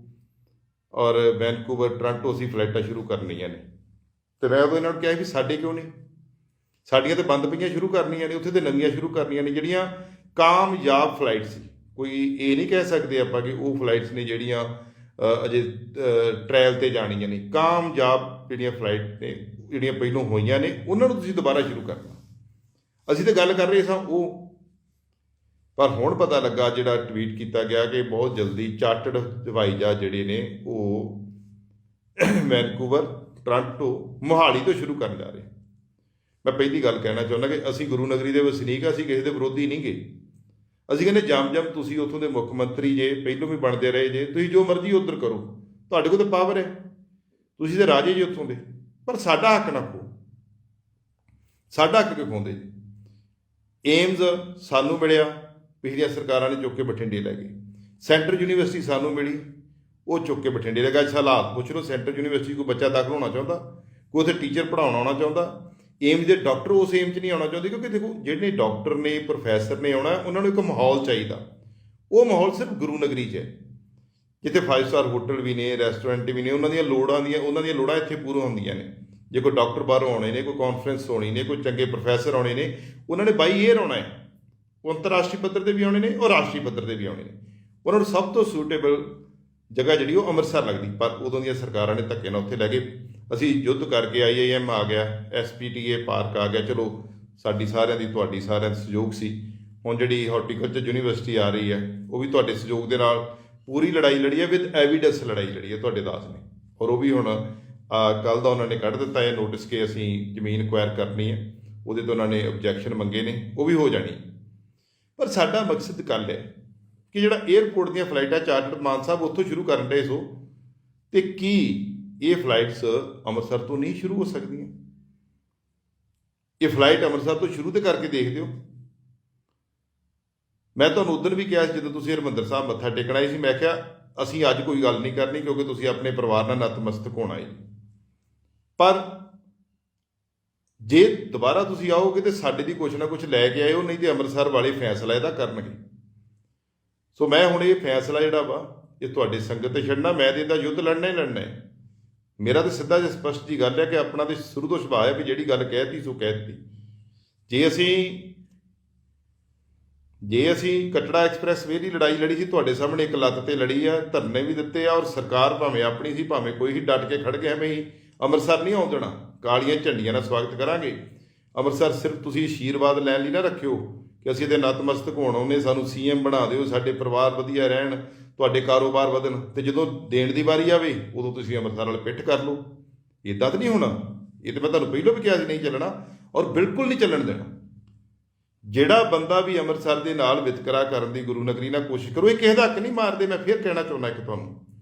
ਔਰ ਵੈਨਕੂਵਰ, ਟੋਰਾਂਟੋ ਅਸੀਂ ਫਲਾਈਟਾਂ ਸ਼ੁਰੂ ਕਰਨੀਆਂ ਨੇ, ਅਤੇ ਮੈਂ ਉਦੋਂ ਇਹਨਾਂ ਨੂੰ ਕਿਹਾ ਵੀ ਸਾਡੇ ਕਿਉਂ ਨਹੀਂ, ਸਾਡੀਆਂ ਤਾਂ ਬੰਦ ਪਈਆਂ ਸ਼ੁਰੂ ਕਰਨੀਆਂ ਨੇ, ਉੱਥੇ ਤਾਂ ਨਵੀਆਂ ਸ਼ੁਰੂ ਕਰਨੀਆਂ ਨੇ ਜਿਹੜੀਆਂ ਕਾਮਯਾਬ ਫਲਾਈਟ ਸੀ। ਕੋਈ ਇਹ ਨਹੀਂ ਕਹਿ ਸਕਦੇ ਆਪਾਂ ਕਿ ਉਹ ਫਲਾਈਟਸ ਨੇ ਜਿਹੜੀਆਂ ਅਜੇ ਟ੍ਰਾਇਲ ਤੇ ਜਾਣੀਆਂ ਨੇ। ਕਾਮਯਾਬ ਜਿਹੜੀਆਂ ਫਲਾਈਟ ਨੇ ਜਿਹੜੀਆਂ ਪਹਿਲੋਂ ਹੋਈਆਂ ਨੇ ਉਹਨਾਂ ਨੂੰ ਤੁਸੀਂ ਦੁਬਾਰਾ ਸ਼ੁਰੂ ਕਰਨਾ। ਅਸੀਂ ਤਾਂ ਗੱਲ ਕਰ ਰਹੇ ਸਾਂ ਉਹ, ਪਰ ਹੁਣ ਪਤਾ ਲੱਗਾ ਜਿਹੜਾ ਟਵੀਟ ਕੀਤਾ ਗਿਆ ਕਿ ਬਹੁਤ ਜਲਦੀ ਚਾਰਟਰਡ ਹਵਾਈ ਜਹਾਜ਼ ਜਿਹੜੇ ਨੇ ਉਹ ਵੈਨਕੂਵਰ, ਟੋਰਾਂਟੋ, ਮੋਹਾਲੀ ਤੋਂ ਸ਼ੁਰੂ ਕਰਨ ਜਾ ਰਹੇ। ਮੈਂ ਪਹਿਲੀ ਗੱਲ ਕਹਿਣਾ ਚਾਹੁੰਦਾ ਕਿ ਅਸੀਂ ਗੁਰੂ ਨਗਰੀ ਦੇ ਵਸਨੀਕ ਹਾਂ, ਅਸੀਂ ਕਿਸੇ ਦੇ ਵਿਰੋਧੀ ਨਹੀਂ ਗਏ। ਅਸੀਂ ਕਹਿੰਦੇ ਜਮ ਤੁਸੀਂ ਉੱਥੋਂ ਦੇ ਮੁੱਖ ਮੰਤਰੀ ਜੇ, ਪਹਿਲੋਂ ਵੀ ਬਣਦੇ ਰਹੇ ਜੇ, ਤੁਸੀਂ ਜੋ ਮਰਜ਼ੀ ਉੱਧਰ ਕਰੋ, ਤੁਹਾਡੇ ਕੋਲ ਤਾਂ ਪਾਵਰ ਹੈ, ਤੁਸੀਂ ਤਾਂ ਰਾਜੇ ਜੀ ਉੱਥੋਂ ਦੇ, ਪਰ ਸਾਡਾ ਹੱਕ ਨਾ ਖੋ। ਸਾਡਾ ਹੱਕ ਕਿਉਂ ਖੋਂਦੇ ਜੀ? ਏਮਜ਼ ਸਾਨੂੰ ਮਿਲਿਆ, ਪਿਛਲੀਆਂ ਸਰਕਾਰਾਂ ਨੇ ਚੁੱਕ ਕੇ ਬਠਿੰਡੇ ਲੈ ਗਏ। ਸੈਂਟਰ ਯੂਨੀਵਰਸਿਟੀ ਸਾਨੂੰ ਮਿਲੀ, ਉਹ ਚੁੱਕ ਕੇ ਬਠਿੰਡੇ ਲੈ ਗਏ। ਅੱਜ ਹਾਲਾਤ ਪੁੱਛ ਲਓ, ਸੈਂਟਰ ਯੂਨੀਵਰਸਿਟੀ ਕੋਈ ਬੱਚਾ ਦਾਖਲ ਹੋਣਾ ਚਾਹੁੰਦਾ, ਕੋਈ ਉੱਥੇ ਟੀਚਰ ਪੜ੍ਹਾਉਣਾ ਆਉਣਾ ਚਾਹੁੰਦਾ, ਏਮਜ਼ ਦੇ ਡਾਕਟਰ ਉਸ ਏਮ 'ਚ ਨਹੀਂ ਆਉਣਾ ਚਾਹੁੰਦੇ, ਕਿਉਂਕਿ ਦੇਖੋ ਜਿਹੜੇ ਡਾਕਟਰ ਨੇ, ਪ੍ਰੋਫੈਸਰ ਨੇ ਆਉਣਾ, ਉਹਨਾਂ ਨੂੰ ਇੱਕ ਮਾਹੌਲ ਚਾਹੀਦਾ। ਉਹ ਮਾਹੌਲ ਸਿਰਫ ਗੁਰੂ ਨਗਰੀ 'ਚ ਹੈ, ਜਿੱਥੇ 5 ਸਟਾਰ ਹੋਟਲ ਵੀ ਨੇ, ਰੈਸਟੋਰੈਂਟ ਵੀ ਨੇ, ਉਹਨਾਂ ਦੀਆਂ ਲੋੜਾਂ ਇੱਥੇ ਪੂਰੀਆਂ ਹੁੰਦੀਆਂ ਨੇ। ਜੇ ਕੋਈ ਡਾਕਟਰ ਬਾਹਰੋਂ ਆਉਣੇ ਨੇ, ਕੋਈ ਕਾਨਫਰੰਸ ਹੋਣੀ ਨੇ, ਕੋਈ ਚੰਗੇ ਪ੍ਰੋਫੈਸਰ ਆਉਣੇ ਨੇ, ਉਹਨਾਂ ਨੇ ਬਾਈ ਏਅਰ ਆਉਣਾ ਹੈ। ਉਹ ਅੰਤਰਰਾਸ਼ਟਰੀ ਪੱਧਰ 'ਤੇ ਵੀ ਆਉਣੇ ਨੇ ਔਰ ਰਾਸ਼ਟਰੀ ਪੱਧਰ 'ਤੇ ਵੀ ਆਉਣੇ ਨੇ। ਉਹਨਾਂ ਨੂੰ ਸਭ ਤੋਂ ਸੂਟੇਬਲ ਜਗ੍ਹਾ ਜਿਹੜੀ ਉਹ ਅੰਮ੍ਰਿਤਸਰ ਲੱਗਦੀ, ਪਰ ਉਦੋਂ ਦੀਆਂ ਸਰਕਾਰਾਂ ਨੇ ਧੱਕੇ ਨਾਲ ਉੱਥੇ ਲੈ ਗਏ। ਅਸੀਂ ਯੁੱਧ ਕਰਕੇ IIM ਆ ਗਿਆ, SPTA ਪਾਰਕ ਆ ਗਿਆ, ਚਲੋ ਸਾਡੀ ਸਾਰਿਆਂ ਦੀ, ਤੁਹਾਡੀ ਸਾਰਿਆਂ ਦਾ ਸਹਿਯੋਗ ਸੀ। ਹੁਣ ਜਿਹੜੀ ਹਾਰਟੀਕਲਚਰ ਯੂਨੀਵਰਸਿਟੀ ਆ ਰਹੀ ਹੈ, ਉਹ ਵੀ ਤੁਹਾਡੇ ਸਹਿਯੋਗ ਦੇ ਨਾਲ ਪੂਰੀ ਲੜਾਈ ਲੜੀ ਹੈ, ਵਿਦ ਐਵੀਡੈਂਸ ਲੜਾਈ ਲੜੀ ਹੈ ਤੁਹਾਡੇ ਦਾਸ ਨੇ। ਔਰ ਉਹ ਵੀ ਹੁਣ ਕੱਲ੍ਹ ਦਾ ਉਹਨਾਂ ਨੇ ਕੱਢ ਦਿੱਤਾ ਹੈ ਨੋਟਿਸ ਕਿ ਅਸੀਂ ਜ਼ਮੀਨ ਅਕਵਾਇਰ ਕਰਨੀ ਹੈ, ਉਹਦੇ ਤੋਂ ਉਹਨਾਂ ਨੇ ਆਬਜੈਕਸ਼ਨ ਮੰਗੇ ਨੇ, ਉਹ ਵੀ ਹੋ ਜਾਣੀ। ਪਰ ਸਾਡਾ ਮਕਸਦ ਕੱਲ੍ਹ ਹੈ ਕਿ ਜਿਹੜਾ ਏਅਰਪੋਰਟ ਦੀਆਂ ਫਲਾਈਟਾਂ ਚਾਰਟਰ ਮਾਨ ਸਾਹਿਬ ਉੱਥੋਂ ਸ਼ੁਰੂ ਕਰਨ ਡਏ ਸੋ, ਅਤੇ ਕੀ ਇਹ ਫਲਾਈਟਸ ਅੰਮ੍ਰਿਤਸਰ ਤੋਂ ਨਹੀਂ ਸ਼ੁਰੂ ਹੋ ਸਕਦੀਆਂ? ਇਹ ਫਲਾਈਟ ਅੰਮ੍ਰਿਤਸਰ ਤੋਂ ਸ਼ੁਰੂ ਤੇ ਕਰਕੇ ਦੇਖ ਦਿਓ। ਮੈਂ ਤੁਹਾਨੂੰ ਉਦੋਂ ਵੀ ਕਿਹਾ ਜਦੋਂ ਤੁਸੀਂ ਹਰਿਮੰਦਰ ਸਾਹਿਬ ਮੱਥਾ ਟੇਕਣ ਆਏ ਸੀ, ਮੈਂ ਕਿਹਾ ਅਸੀਂ ਅੱਜ ਕੋਈ ਗੱਲ ਨਹੀਂ ਕਰਨੀ ਕਿਉਂਕਿ ਤੁਸੀਂ ਆਪਣੇ ਪਰਿਵਾਰ ਨਾਲ ਨਤਮਸਤਕ ਹੋਣਾ ਹੈ, ਪਰ ਜੇ ਦੁਬਾਰਾ ਤੁਸੀਂ ਆਓਗੇ ਤਾਂ ਸਾਡੇ ਦੀ ਕੁਛ ਨਾ ਕੁਛ ਲੈ ਕੇ ਆਇਓ, ਨਹੀਂ ਤੇ ਅੰਮ੍ਰਿਤਸਰ ਵਾਲੇ ਫੈਸਲਾ ਇਹਦਾ ਕਰਨਗੇ। ਸੋ ਮੈਂ ਹੁਣ ਇਹ ਫੈਸਲਾ ਜਿਹੜਾ ਵਾ ਇਹ ਤੁਹਾਡੇ ਸੰਗਤ ਤੇ ਛੱਡਣਾ, ਮੈਂ ਤਾਂ ਇਹਦਾ ਯੁੱਧ ਲੜਨਾ ਹੀ ਲੜਨਾ ਹੈ। ਮੇਰਾ ਤਾਂ ਸਿੱਧਾ ਜਿਹਾ ਸਪਸ਼ਟ ਜੀ ਗੱਲ ਹੈ ਕਿ ਆਪਣਾ ਤਾਂ ਸ਼ੁਰੂ ਤੋਂ ਸੁਭਾਅ ਹੈ ਵੀ ਜਿਹੜੀ ਗੱਲ ਕਹਿਤੀ ਸੋ ਕਹਿਤੀ। ਜੇ ਅਸੀਂ ਕੱਟੜਾ ਐਕਸਪ੍ਰੈਸ ਵੇ ਦੀ ਲੜਾਈ ਲੜੀ ਸੀ, ਤੁਹਾਡੇ ਸਾਹਮਣੇ ਇੱਕ ਲੱਤ ਤੇ ਲੜੀ ਆ, ਧਰਨੇ ਵੀ ਦਿੱਤੇ ਆ, ਔਰ ਸਰਕਾਰ ਭਾਵੇਂ ਆਪਣੀ ਸੀ ਭਾਵੇਂ ਕੋਈ ਹੀ, ਡਟ ਕੇ ਖੜ ਗਏ ਐਵੇਂ ਹੀ ਅੰਮ੍ਰਿਤਸਰ ਨਹੀਂ ਆਉਣ ਦੇਣਾ, ਕਾਲੀਆਂ ਝੰਡੀਆਂ ਨਾਲ ਸਵਾਗਤ ਕਰਾਂਗੇ। ਅੰਮ੍ਰਿਤਸਰ ਸਿਰਫ ਤੁਸੀਂ ਆਸ਼ੀਰਵਾਦ ਲੈਣ ਲਈ ਨਾ ਰੱਖਿਓ ਕਿ ਅਸੀਂ ਇਹਦੇ ਨਤਮਸਤਕ ਹੋਣ ਆਉਂਦੇ, ਸਾਨੂੰ CM ਬਣਾ ਦਿਓ, ਸਾਡੇ ਪਰਿਵਾਰ ਵਧੀਆ ਰਹਿਣ, ਤੁਹਾਡੇ ਕਾਰੋਬਾਰ ਵਧਣ, ਅਤੇ ਜਦੋਂ ਦੇਣ ਦੀ ਵਾਰੀ ਆਵੇ ਉਦੋਂ ਤੁਸੀਂ ਅੰਮ੍ਰਿਤਸਰ ਵਾਲੇ ਪਿੱਠ ਕਰ ਲਓ। ਇੱਦਾਂ ਤਾਂ ਨਹੀਂ ਹੋਣਾ। ਇਹ ਤਾਂ ਮੈਂ ਤੁਹਾਨੂੰ ਪਹਿਲਾਂ ਵੀ ਕਿਹਾ ਸੀ ਨਹੀਂ ਚੱਲਣਾ, ਔਰ ਬਿਲਕੁਲ ਨਹੀਂ ਚੱਲਣ ਦੇਣਾ। ਜਿਹੜਾ ਬੰਦਾ ਵੀ ਅੰਮ੍ਰਿਤਸਰ ਦੇ ਨਾਲ ਵਿਤਕਰਾ ਕਰਨ ਦੀ ਗੁਰੂ ਨਗਰੀ ਨਾਲ ਕੋਸ਼ਿਸ਼ ਕਰੋ, ਇਹ ਕਿਸੇ ਦਾ ਹੱਕ ਨਹੀਂ ਮਾਰਦੇ। ਮੈਂ ਫਿਰ ਕਹਿਣਾ ਚਾਹੁੰਦਾ ਕਿ ਤੁਹਾਨੂੰ,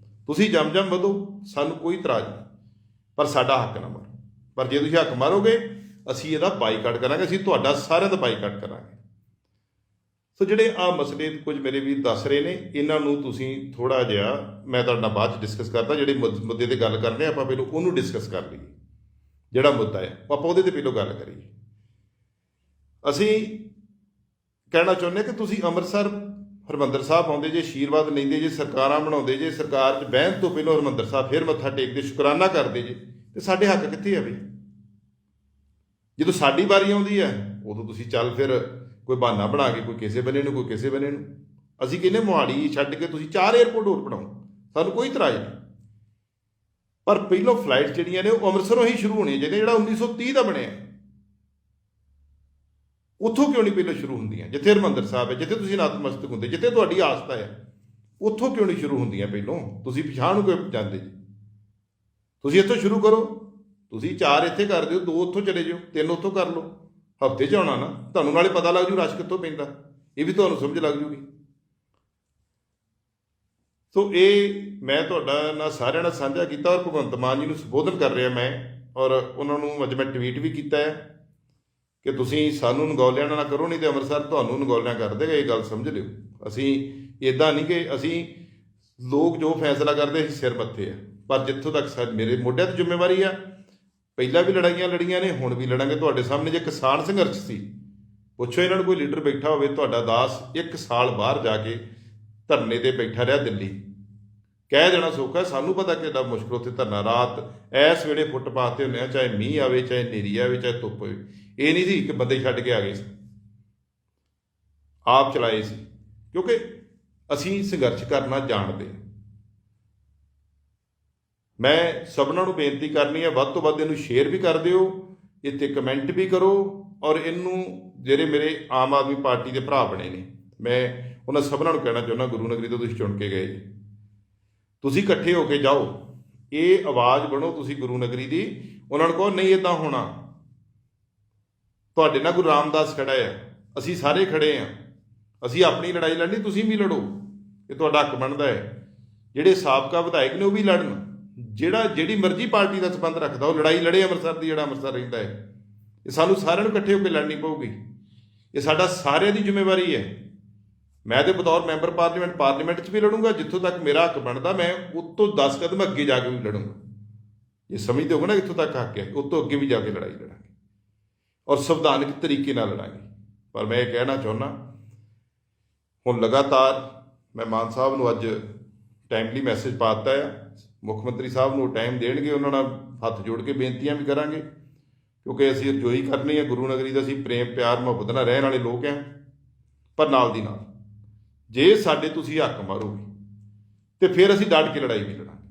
ਤੁਸੀਂ ਜਮ ਵਧੋ, ਸਾਨੂੰ ਕੋਈ ਇਤਰਾਜ਼ ਨਹੀਂ, ਪਰ ਸਾਡਾ ਹੱਕ ਨਾ ਮਾਰੋ। ਪਰ ਜੇ ਤੁਸੀਂ ਹੱਕ ਮਾਰੋਗੇ ਅਸੀਂ ਇਹਦਾ ਬਾਈਕਾਟ ਕਰਾਂਗੇ, ਅਸੀਂ ਤੁਹਾਡਾ ਸਾਰਿਆਂ ਦਾ ਬਾਈਕਾਟ ਕਰਾਂਗੇ। ਸੋ ਜਿਹੜੇ ਆਹ ਮਸਲੇ ਕੁਝ ਮੇਰੇ ਵੀਰ ਦੱਸ ਰਹੇ ਨੇ, ਇਹਨਾਂ ਨੂੰ ਤੁਸੀਂ ਥੋੜ੍ਹਾ ਜਿਹਾ, ਮੈਂ ਤੁਹਾਡੇ ਨਾਲ ਬਾਅਦ 'ਚ ਡਿਸਕਸ ਕਰਦਾ। ਜਿਹੜੇ ਮੁੱਦੇ 'ਤੇ ਗੱਲ ਕਰਨੇ ਆਪਾਂ ਪਹਿਲਾਂ ਉਹਨੂੰ ਡਿਸਕਸ ਕਰ ਲਈਏ। ਜਿਹੜਾ ਮੁੱਦਾ ਹੈ ਆਪਾਂ ਉਹਦੇ 'ਤੇ ਪਹਿਲਾਂ ਗੱਲ ਕਰੀਏ। ਅਸੀਂ ਕਹਿਣਾ ਚਾਹੁੰਦੇ ਕਿ ਤੁਸੀਂ ਅੰਮ੍ਰਿਤਸਰ ਹਰਿਮੰਦਰ ਸਾਹਿਬ ਆਉਂਦੇ ਜੇ, ਆਸ਼ੀਰਵਾਦ ਲੈਂਦੇ ਜੇ, ਸਰਕਾਰਾਂ ਬਣਾਉਂਦੇ ਜੇ, ਸਰਕਾਰ 'ਚ ਬਹਿਣ ਤੋਂ ਪਹਿਲਾਂ ਹਰਿਮੰਦਰ ਸਾਹਿਬ ਫਿਰ ਮੱਥਾ ਟੇਕਦੇ, ਸ਼ੁਕਰਾਨਾ ਕਰਦੇ ਜੇ, ਅਤੇ ਸਾਡੇ ਹੱਕ ਕਿੱਥੇ ਆ ਬਈ? ਜਦੋਂ ਸਾਡੀ ਵਾਰੀ ਆਉਂਦੀ ਹੈ ਉਦੋਂ ਤੁਸੀਂ ਚੱਲ ਫਿਰ ਕੋਈ ਬਹਾਨਾ ਬਣਾ ਕੇ ਕੋਈ ਕਿਸੇ ਬੰਨੇ ਨੂੰ ਕੋਈ ਕਿਸੇ ਬੰਨੇ ਨੂੰ। ਅਸੀਂ ਕਹਿੰਦੇ ਮੋਹਾਲੀ ਛੱਡ ਕੇ ਤੁਸੀਂ 4 ਏਅਰਪੋਰਟ ਹੋਰ ਬਣਾਓ, ਸਾਨੂੰ ਕੋਈ ਇਤਰਾਜ਼ ਨਹੀਂ, ਪਰ ਪਹਿਲੋਂ ਫਲਾਈਟ ਜਿਹੜੀਆਂ ਨੇ ਉਹ ਅੰਮ੍ਰਿਤਸਰੋਂ ਹੀ ਸ਼ੁਰੂ ਹੋਣੀਆਂ ਚਾਹੀਦੀਆਂ, ਜਿਹੜਾ 1930 ਦਾ ਬਣਿਆ ਉੱਥੋਂ ਕਿਉਂ ਨਹੀਂ ਪਹਿਲਾਂ ਸ਼ੁਰੂ ਹੁੰਦੀਆਂ? ਜਿੱਥੇ ਹਰਿਮੰਦਰ ਸਾਹਿਬ ਹੈ, ਜਿੱਥੇ ਤੁਸੀਂ ਨਤਮਸਤਕ ਹੁੰਦੇ, ਜਿੱਥੇ ਤੁਹਾਡੀ ਆਸਥਾ ਹੈ, ਉੱਥੋਂ ਕਿਉਂ ਨਹੀਂ ਸ਼ੁਰੂ ਹੁੰਦੀਆਂ ਪਹਿਲੋਂ? ਤੁਸੀਂ ਪਿਛਾਂਹ ਨੂੰ ਕਿਉਂ ਜਾਂਦੇ ਜੀ? ਤੁਸੀਂ ਇੱਥੋਂ ਸ਼ੁਰੂ ਕਰੋ। ਤੁਸੀਂ 4 ਇੱਥੇ ਕਰ ਦਿਓ, 2 ਉੱਥੋਂ ਚਲੇ ਜਾਓ, 3 ਉੱਥੋਂ ਕਰ ਲਓ। ਹਫ਼ਤੇ 'ਚ ਆਉਣਾ ਨਾ, ਤੁਹਾਨੂੰ ਨਾਲੇ ਪਤਾ ਲੱਗ ਜੂ ਰਸ਼ ਕਿੱਥੋਂ ਪੈਂਦਾ, ਇਹ ਵੀ ਤੁਹਾਨੂੰ ਸਮਝ ਲੱਗ ਜੂਗੀ। ਸੋ ਇਹ ਮੈਂ ਤੁਹਾਡਾ ਨਾਲ ਸਾਰਿਆਂ ਨਾਲ ਸਾਂਝਾ ਕੀਤਾ, ਔਰ ਭਗਵੰਤ ਮਾਨ ਜੀ ਨੂੰ ਸੰਬੋਧਨ ਕਰ ਰਿਹਾ ਮੈਂ, ਔਰ ਉਹਨਾਂ ਨੂੰ ਅੱਜ ਮੈਂ ਟਵੀਟ ਵੀ ਕੀਤਾ ਹੈ ਕਿ ਤੁਸੀਂ ਸਾਨੂੰ ਨਗੌਲਿਆਂ ਨਾ ਕਰੋ, ਨਹੀਂ ਤੇ ਅੰਮ੍ਰਿਤਸਰ ਤੁਹਾਨੂੰ ਨਗੌਲਿਆਂ ਕਰ ਦੇਗਾ। ਇਹ ਗੱਲ ਸਮਝ ਲਿਓ। ਅਸੀਂ ਇੱਦਾਂ ਨਹੀਂ ਕਿ ਅਸੀਂ ਲੋਕ ਜੋ ਫੈਸਲਾ ਕਰਦੇ ਅਸੀਂ ਸਿਰ ਮੱਥੇ ਆ, ਪਰ ਜਿੱਥੋਂ ਤੱਕ ਮੇਰੇ ਮੋਢਿਆਂ 'ਤੇ ਜ਼ਿੰਮੇਵਾਰੀ ਆ, ਪਹਿਲਾਂ ਵੀ ਲੜਾਈਆਂ ਲੜੀਆਂ ਨੇ, ਹੁਣ ਵੀ ਲੜਾਂਗੇ। ਤੁਹਾਡੇ ਸਾਹਮਣੇ ਜੇ ਕਿਸਾਨ ਸੰਘਰਸ਼ ਸੀ, ਪੁੱਛੋ ਇਹਨਾਂ ਨੂੰ, ਕੋਈ ਲੀਡਰ ਬੈਠਾ ਹੋਵੇ ਤੁਹਾਡਾ ਦਾਸ 1 ਸਾਲ ਬਾਹਰ ਜਾ ਕੇ ਧਰਨੇ 'ਤੇ ਬੈਠਾ ਰਿਹਾ ਦਿੱਲੀ, ਕਹਿ ਦੇਣਾ ਸੌਖਾ, ਸਾਨੂੰ ਪਤਾ ਕਿੰਨਾ ਮੁਸ਼ਕਿਲ ਉੱਥੇ ਧਰਨਾ। ਰਾਤ ਐਸ ਵੇਲੇ ਫੁੱਟਪਾਥ 'ਤੇ ਹੁੰਦੇ ਆ, ਚਾਹੇ ਮੀਂਹ ਆਵੇ, ਚਾਹੇ ਹਨੇਰੀ ਆਵੇ, ਚਾਹੇ ਧੁੱਪ ਹੋਵੇ। ਇਹ ਨਹੀਂ ਸੀ ਕਿ ਬੰਦੇ ਛੱਡ ਕੇ ਆ ਗਏ ਸੀ, ਆਪ ਚਲਾਏ ਸੀ, ਕਿਉਂਕਿ ਅਸੀਂ ਸੰਘਰਸ਼ ਕਰਨਾ ਜਾਣਦੇ। ਮੈਂ ਸਭਨਾਂ ਨੂੰ ਬੇਨਤੀ ਕਰਨੀ ਹੈ, ਵੱਧ ਤੋਂ ਵੱਧ ਇਹਨੂੰ ਸ਼ੇਅਰ ਵੀ ਕਰ ਦਿਓ, ਇੱਥੇ ਕਮੈਂਟ ਵੀ ਕਰੋ, ਔਰ ਇਹਨੂੰ ਜਿਹੜੇ ਮੇਰੇ ਆਮ ਆਦਮੀ ਪਾਰਟੀ ਦੇ ਭਰਾ ਬਣੇ ਨੇ, ਮੈਂ ਉਹਨਾਂ ਸਭਨਾਂ ਨੂੰ ਕਹਿਣਾ ਚਾਹੁੰਦਾ, ਗੁਰੂ ਨਗਰੀ ਤੋਂ ਤੁਸੀਂ ਚੁਣ ਕੇ ਗਏ ਜੀ, ਤੁਸੀਂ ਇਕੱਠੇ ਹੋ ਕੇ ਜਾਓ, ਇਹ ਆਵਾਜ਼ ਬਣੋ ਤੁਸੀਂ ਗੁਰੂ ਨਗਰੀ ਦੀ। ਉਹਨਾਂ ਨੂੰ ਕਹੋ ਨਹੀਂ ਇੱਦਾਂ ਹੋਣਾ, ਤੁਹਾਡੇ ਨਾਲ ਗੁਰੂ ਰਾਮਦਾਸ ਖੜਾ ਹੈ, ਅਸੀਂ ਸਾਰੇ ਖੜੇ ਹਾਂ, ਅਸੀਂ ਆਪਣੀ ਲੜਾਈ ਲੜਨੀ, ਤੁਸੀਂ ਵੀ ਲੜੋ, ਇਹ ਤੁਹਾਡਾ ਹੱਕ ਬਣਦਾ ਹੈ। ਜਿਹੜੇ ਸਾਬਕਾ ਵਿਧਾਇਕ ਨੇ ਉਹ ਵੀ ਲੜਨ, ਜਿਹੜੀ ਮਰਜ਼ੀ ਪਾਰਟੀ ਦਾ ਸੰਬੰਧ ਰੱਖਦਾ ਉਹ ਲੜਾਈ ਲੜੇ ਅੰਮ੍ਰਿਤਸਰ ਦੀ, ਜਿਹੜਾ ਅੰਮ੍ਰਿਤਸਰ ਰਹਿੰਦਾ ਹੈ। ਇਹ ਸਾਨੂੰ ਸਾਰਿਆਂ ਨੂੰ ਇਕੱਠੇ ਹੋ ਕੇ ਲੜਨੀ ਪਊਗੀ, ਇਹ ਸਾਡਾ ਸਾਰਿਆਂ ਦੀ ਜ਼ਿੰਮੇਵਾਰੀ ਹੈ। ਮੈਂ ਤੇ ਬਤੌਰ ਮੈਂਬਰ ਪਾਰਲੀਮੈਂਟ 'ਚ ਵੀ ਲੜੂੰਗਾ, ਜਿੱਥੋਂ ਤੱਕ ਮੇਰਾ ਹੱਕ ਬਣਦਾ ਮੈਂ ਉਹ ਤੋਂ 10 ਕਦਮ ਅੱਗੇ ਜਾ ਕੇ ਵੀ ਲੜੂੰਗਾ। ਇਹ ਸਮਝਦੇ ਹੋ ਨਾ ਇੱਥੋਂ ਤੱਕ ਹੱਕ ਹੈ, ਉਹ ਤੋਂ ਅੱਗੇ ਵੀ ਜਾ ਕੇ ਲੜਾਈ ਲੜਾਂਗੇ, ਔਰ ਸੰਵਿਧਾਨਕ ਤਰੀਕੇ ਨਾਲ ਲੜਾਂਗੇ। ਪਰ ਮੈਂ ਇਹ ਕਹਿਣਾ ਚਾਹੁੰਦਾ, ਹੁਣ ਲਗਾਤਾਰ ਮੈਂ ਮਾਨ ਸਾਹਿਬ ਨੂੰ ਅੱਜ ਟਾਈਮਲੀ ਮੈਸੇਜ ਪਾ ਦਿੱਤਾ ਆ, ਮੁੱਖ ਮੰਤਰੀ ਸਾਹਿਬ ਨੂੰ ਟਾਈਮ ਦੇਣਗੇ, ਉਹਨਾਂ ਨਾਲ ਹੱਥ ਜੋੜ ਕੇ ਬੇਨਤੀਆਂ ਵੀ ਕਰਾਂਗੇ, ਕਿਉਂਕਿ ਅਸੀਂ ਅਰਜ਼ੋਈ ਕਰਨੀ ਹੈ ਗੁਰੂ ਨਗਰੀ ਦਾ, ਅਸੀਂ ਪ੍ਰੇਮ ਪਿਆਰ ਮੁਹੱਬਤ ਨਾਲ ਰਹਿਣ ਵਾਲੇ ਲੋਕ ਹਾਂ। ਪਰ ਨਾਲ ਦੀ ਨਾਲ ਜੇ ਸਾਡੇ ਤੁਸੀਂ ਹੱਕ ਮਾਰੋਗੇ ਤੇ ਫਿਰ ਅਸੀਂ ਡਟ ਕੇ ਲੜਾਈ ਵੀ ਲੜਾਂਗੇ,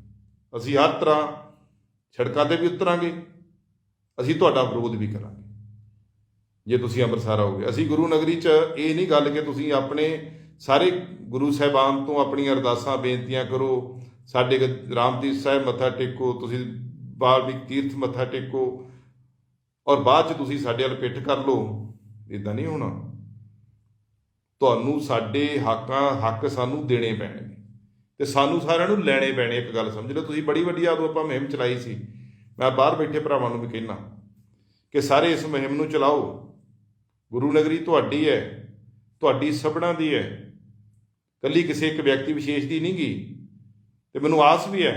ਅਸੀਂ ਹਰ ਤਰ੍ਹਾਂ ਸੜਕਾਂ 'ਤੇ ਵੀ ਉਤਰਾਂਗੇ, ਅਸੀਂ ਤੁਹਾਡਾ ਵਿਰੋਧ ਵੀ ਕਰਾਂਗੇ ਜੇ ਤੁਸੀਂ ਅੰਮ੍ਰਿਤਸਰ ਆਓਗੇ। ਅਸੀਂ ਗੁਰੂ ਨਗਰੀ 'ਚ ਇਹ ਨਹੀਂ ਗੱਲ ਕਿ ਤੁਸੀਂ ਆਪਣੇ ਸਾਰੇ ਗੁਰੂ ਸਾਹਿਬਾਨ ਤੋਂ ਆਪਣੀਆਂ ਅਰਦਾਸਾਂ ਬੇਨਤੀਆਂ ਕਰੋ, ਸਾਡੇ ਰਾਮਤੀਰਥ ਸਾਹਿਬ ਮੱਥਾ ਟੇਕੋ, ਤੁਸੀਂ ਵਾਲਮੀਕ ਤੀਰਥ ਮੱਥਾ ਟੇਕੋ, ਔਰ ਬਾਅਦ 'ਚ ਤੁਸੀਂ ਸਾਡੇ ਵੱਲ ਪਿੱਠ ਕਰ ਲਓ। ਇੱਦਾਂ ਨਹੀਂ ਹੋਣਾ, ਤੁਹਾਨੂੰ ਸਾਡੇ ਹੱਕ ਸਾਨੂੰ ਦੇਣੇ ਪੈਣਗੇ ਤੇ ਸਾਨੂੰ ਸਾਰਿਆਂ ਨੂੰ ਲੈਣੇ ਪੈਣੇ। ਇੱਕ ਗੱਲ ਸਮਝ ਲਓ, ਤੁਸੀਂ ਬੜੀ ਵੱਡੀ ਉਦੋਂ ਆਪਾਂ ਮੁਹਿੰਮ ਚਲਾਈ ਸੀ, ਮੈਂ ਬਾਹਰ ਬੈਠੇ ਭਰਾਵਾਂ ਨੂੰ ਵੀ ਕਹਿਣਾ ਕਿ ਸਾਰੇ ਇਸ ਮੁਹਿੰਮ ਨੂੰ ਚਲਾਓ। ਗੁਰੂ ਨਗਰੀ ਤੁਹਾਡੀ ਹੈ, ਤੁਹਾਡੀ ਸਭਨਾਂ ਦੀ ਹੈ, ਇਕੱਲੀ ਕਿਸੇ ਇੱਕ ਵਿਅਕਤੀ ਵਿਸ਼ੇਸ਼ ਦੀ ਨਹੀਂ ਗੀ। ਤੇ ਮੈਨੂੰ ਆਸ ਵੀ ਹੈ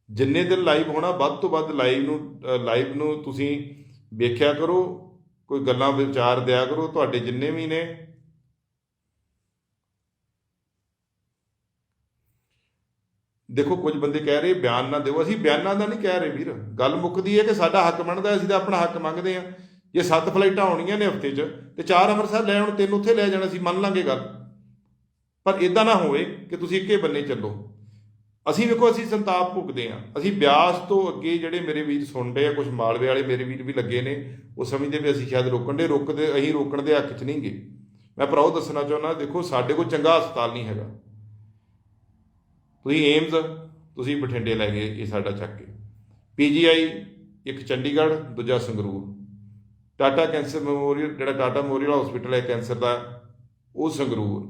ਜਿੰਨੇ ਦਿਨ ਲਾਈਵ ਹੋਣਾ, ਵੱਧ ਤੋਂ ਵੱਧ ਲਾਈਵ ਨੂੰ ਤੁਸੀਂ ਵੇਖਿਆ ਕਰੋ, ਕੋਈ ਗੱਲਾਂ ਵਿਚਾਰ ਦਿਆ ਕਰੋ, ਤੁਹਾਡੇ ਜਿੰਨੇ ਵੀ ਨੇ। ਦੇਖੋ ਕੁਝ ਬੰਦੇ ਕਹਿ ਰਹੇ ਬਿਆਨ ਨਾ ਦਿਓ, ਅਸੀਂ ਬਿਆਨਾਂ ਦਾ ਨਹੀਂ ਕਹਿ ਰਹੇ ਵੀਰ, ਗੱਲ ਮੁੱਕਦੀ ਹੈ ਕਿ ਸਾਡਾ ਹੱਕ ਬਣਦਾ, ਅਸੀਂ ਤਾਂ ਆਪਣਾ ਹੱਕ ਮੰਗਦੇ ਹਾਂ। ਜੇ 7 ਫਲਾਈਟਾਂ ਆਉਣੀਆਂ ਨੇ ਹਫ਼ਤੇ 'ਚ ਤੇ 4 ਅੰਮ੍ਰਿਤਸਰ ਲੈ ਆਉਣ, 3 ਉੱਥੇ ਲੈ ਜਾਣਾ, ਅਸੀਂ ਮੰਨ ਲਾਂਗੇ ਗੱਲ, ਪਰ ਇੱਦਾਂ ਨਾ ਹੋਵੇ ਕਿ ਤੁਸੀਂ ਇੱਕੇ ਬੰਨੇ ਚੱਲੋ। ਅਸੀਂ ਵੇਖੋ, ਅਸੀਂ ਸੰਤਾਪ ਭੁਗਦੇ ਹਾਂ, ਅਸੀਂ ਬਿਆਸ ਤੋਂ ਅੱਗੇ ਜਿਹੜੇ ਮੇਰੇ ਵੀਰ ਸੁਣਦੇ ਆ, ਕੁਝ ਮਾਲਵੇ ਵਾਲੇ ਮੇਰੇ ਵੀਰ ਵੀ ਲੱਗੇ ਨੇ, ਉਹ ਸਮਝਦੇ ਵੀ ਅਸੀਂ ਸ਼ਾਇਦ ਅਸੀਂ ਰੋਕਣ ਦੇ ਹੱਕ 'ਚ ਨਹੀਂ ਗਏ। ਮੈਂ ਭਰਾਓ ਦੱਸਣਾ ਚਾਹੁੰਦਾ, ਦੇਖੋ ਸਾਡੇ ਕੋਲ ਚੰਗਾ ਹਸਪਤਾਲ ਨਹੀਂ ਹੈਗਾ, ਤੁਸੀਂ ਏਮਜ਼ ਤੁਸੀਂ ਬਠਿੰਡੇ ਲੈ ਗਏ ਇਹ ਸਾਡਾ ਚੱਕ ਕੇ, PGI ਇੱਕ ਚੰਡੀਗੜ੍ਹ, ਦੂਜਾ ਸੰਗਰੂਰ, ਟਾਟਾ ਕੈਂਸਰ ਮੈਮੋਰੀਅਲ ਜਿਹੜਾ ਟਾਟਾ ਮੈਮੋਰੀਅਲ ਹਸਪੀਟਲ ਹੈ ਕੈਂਸਰ ਦਾ, ਉਹ ਸੰਗਰੂਰ,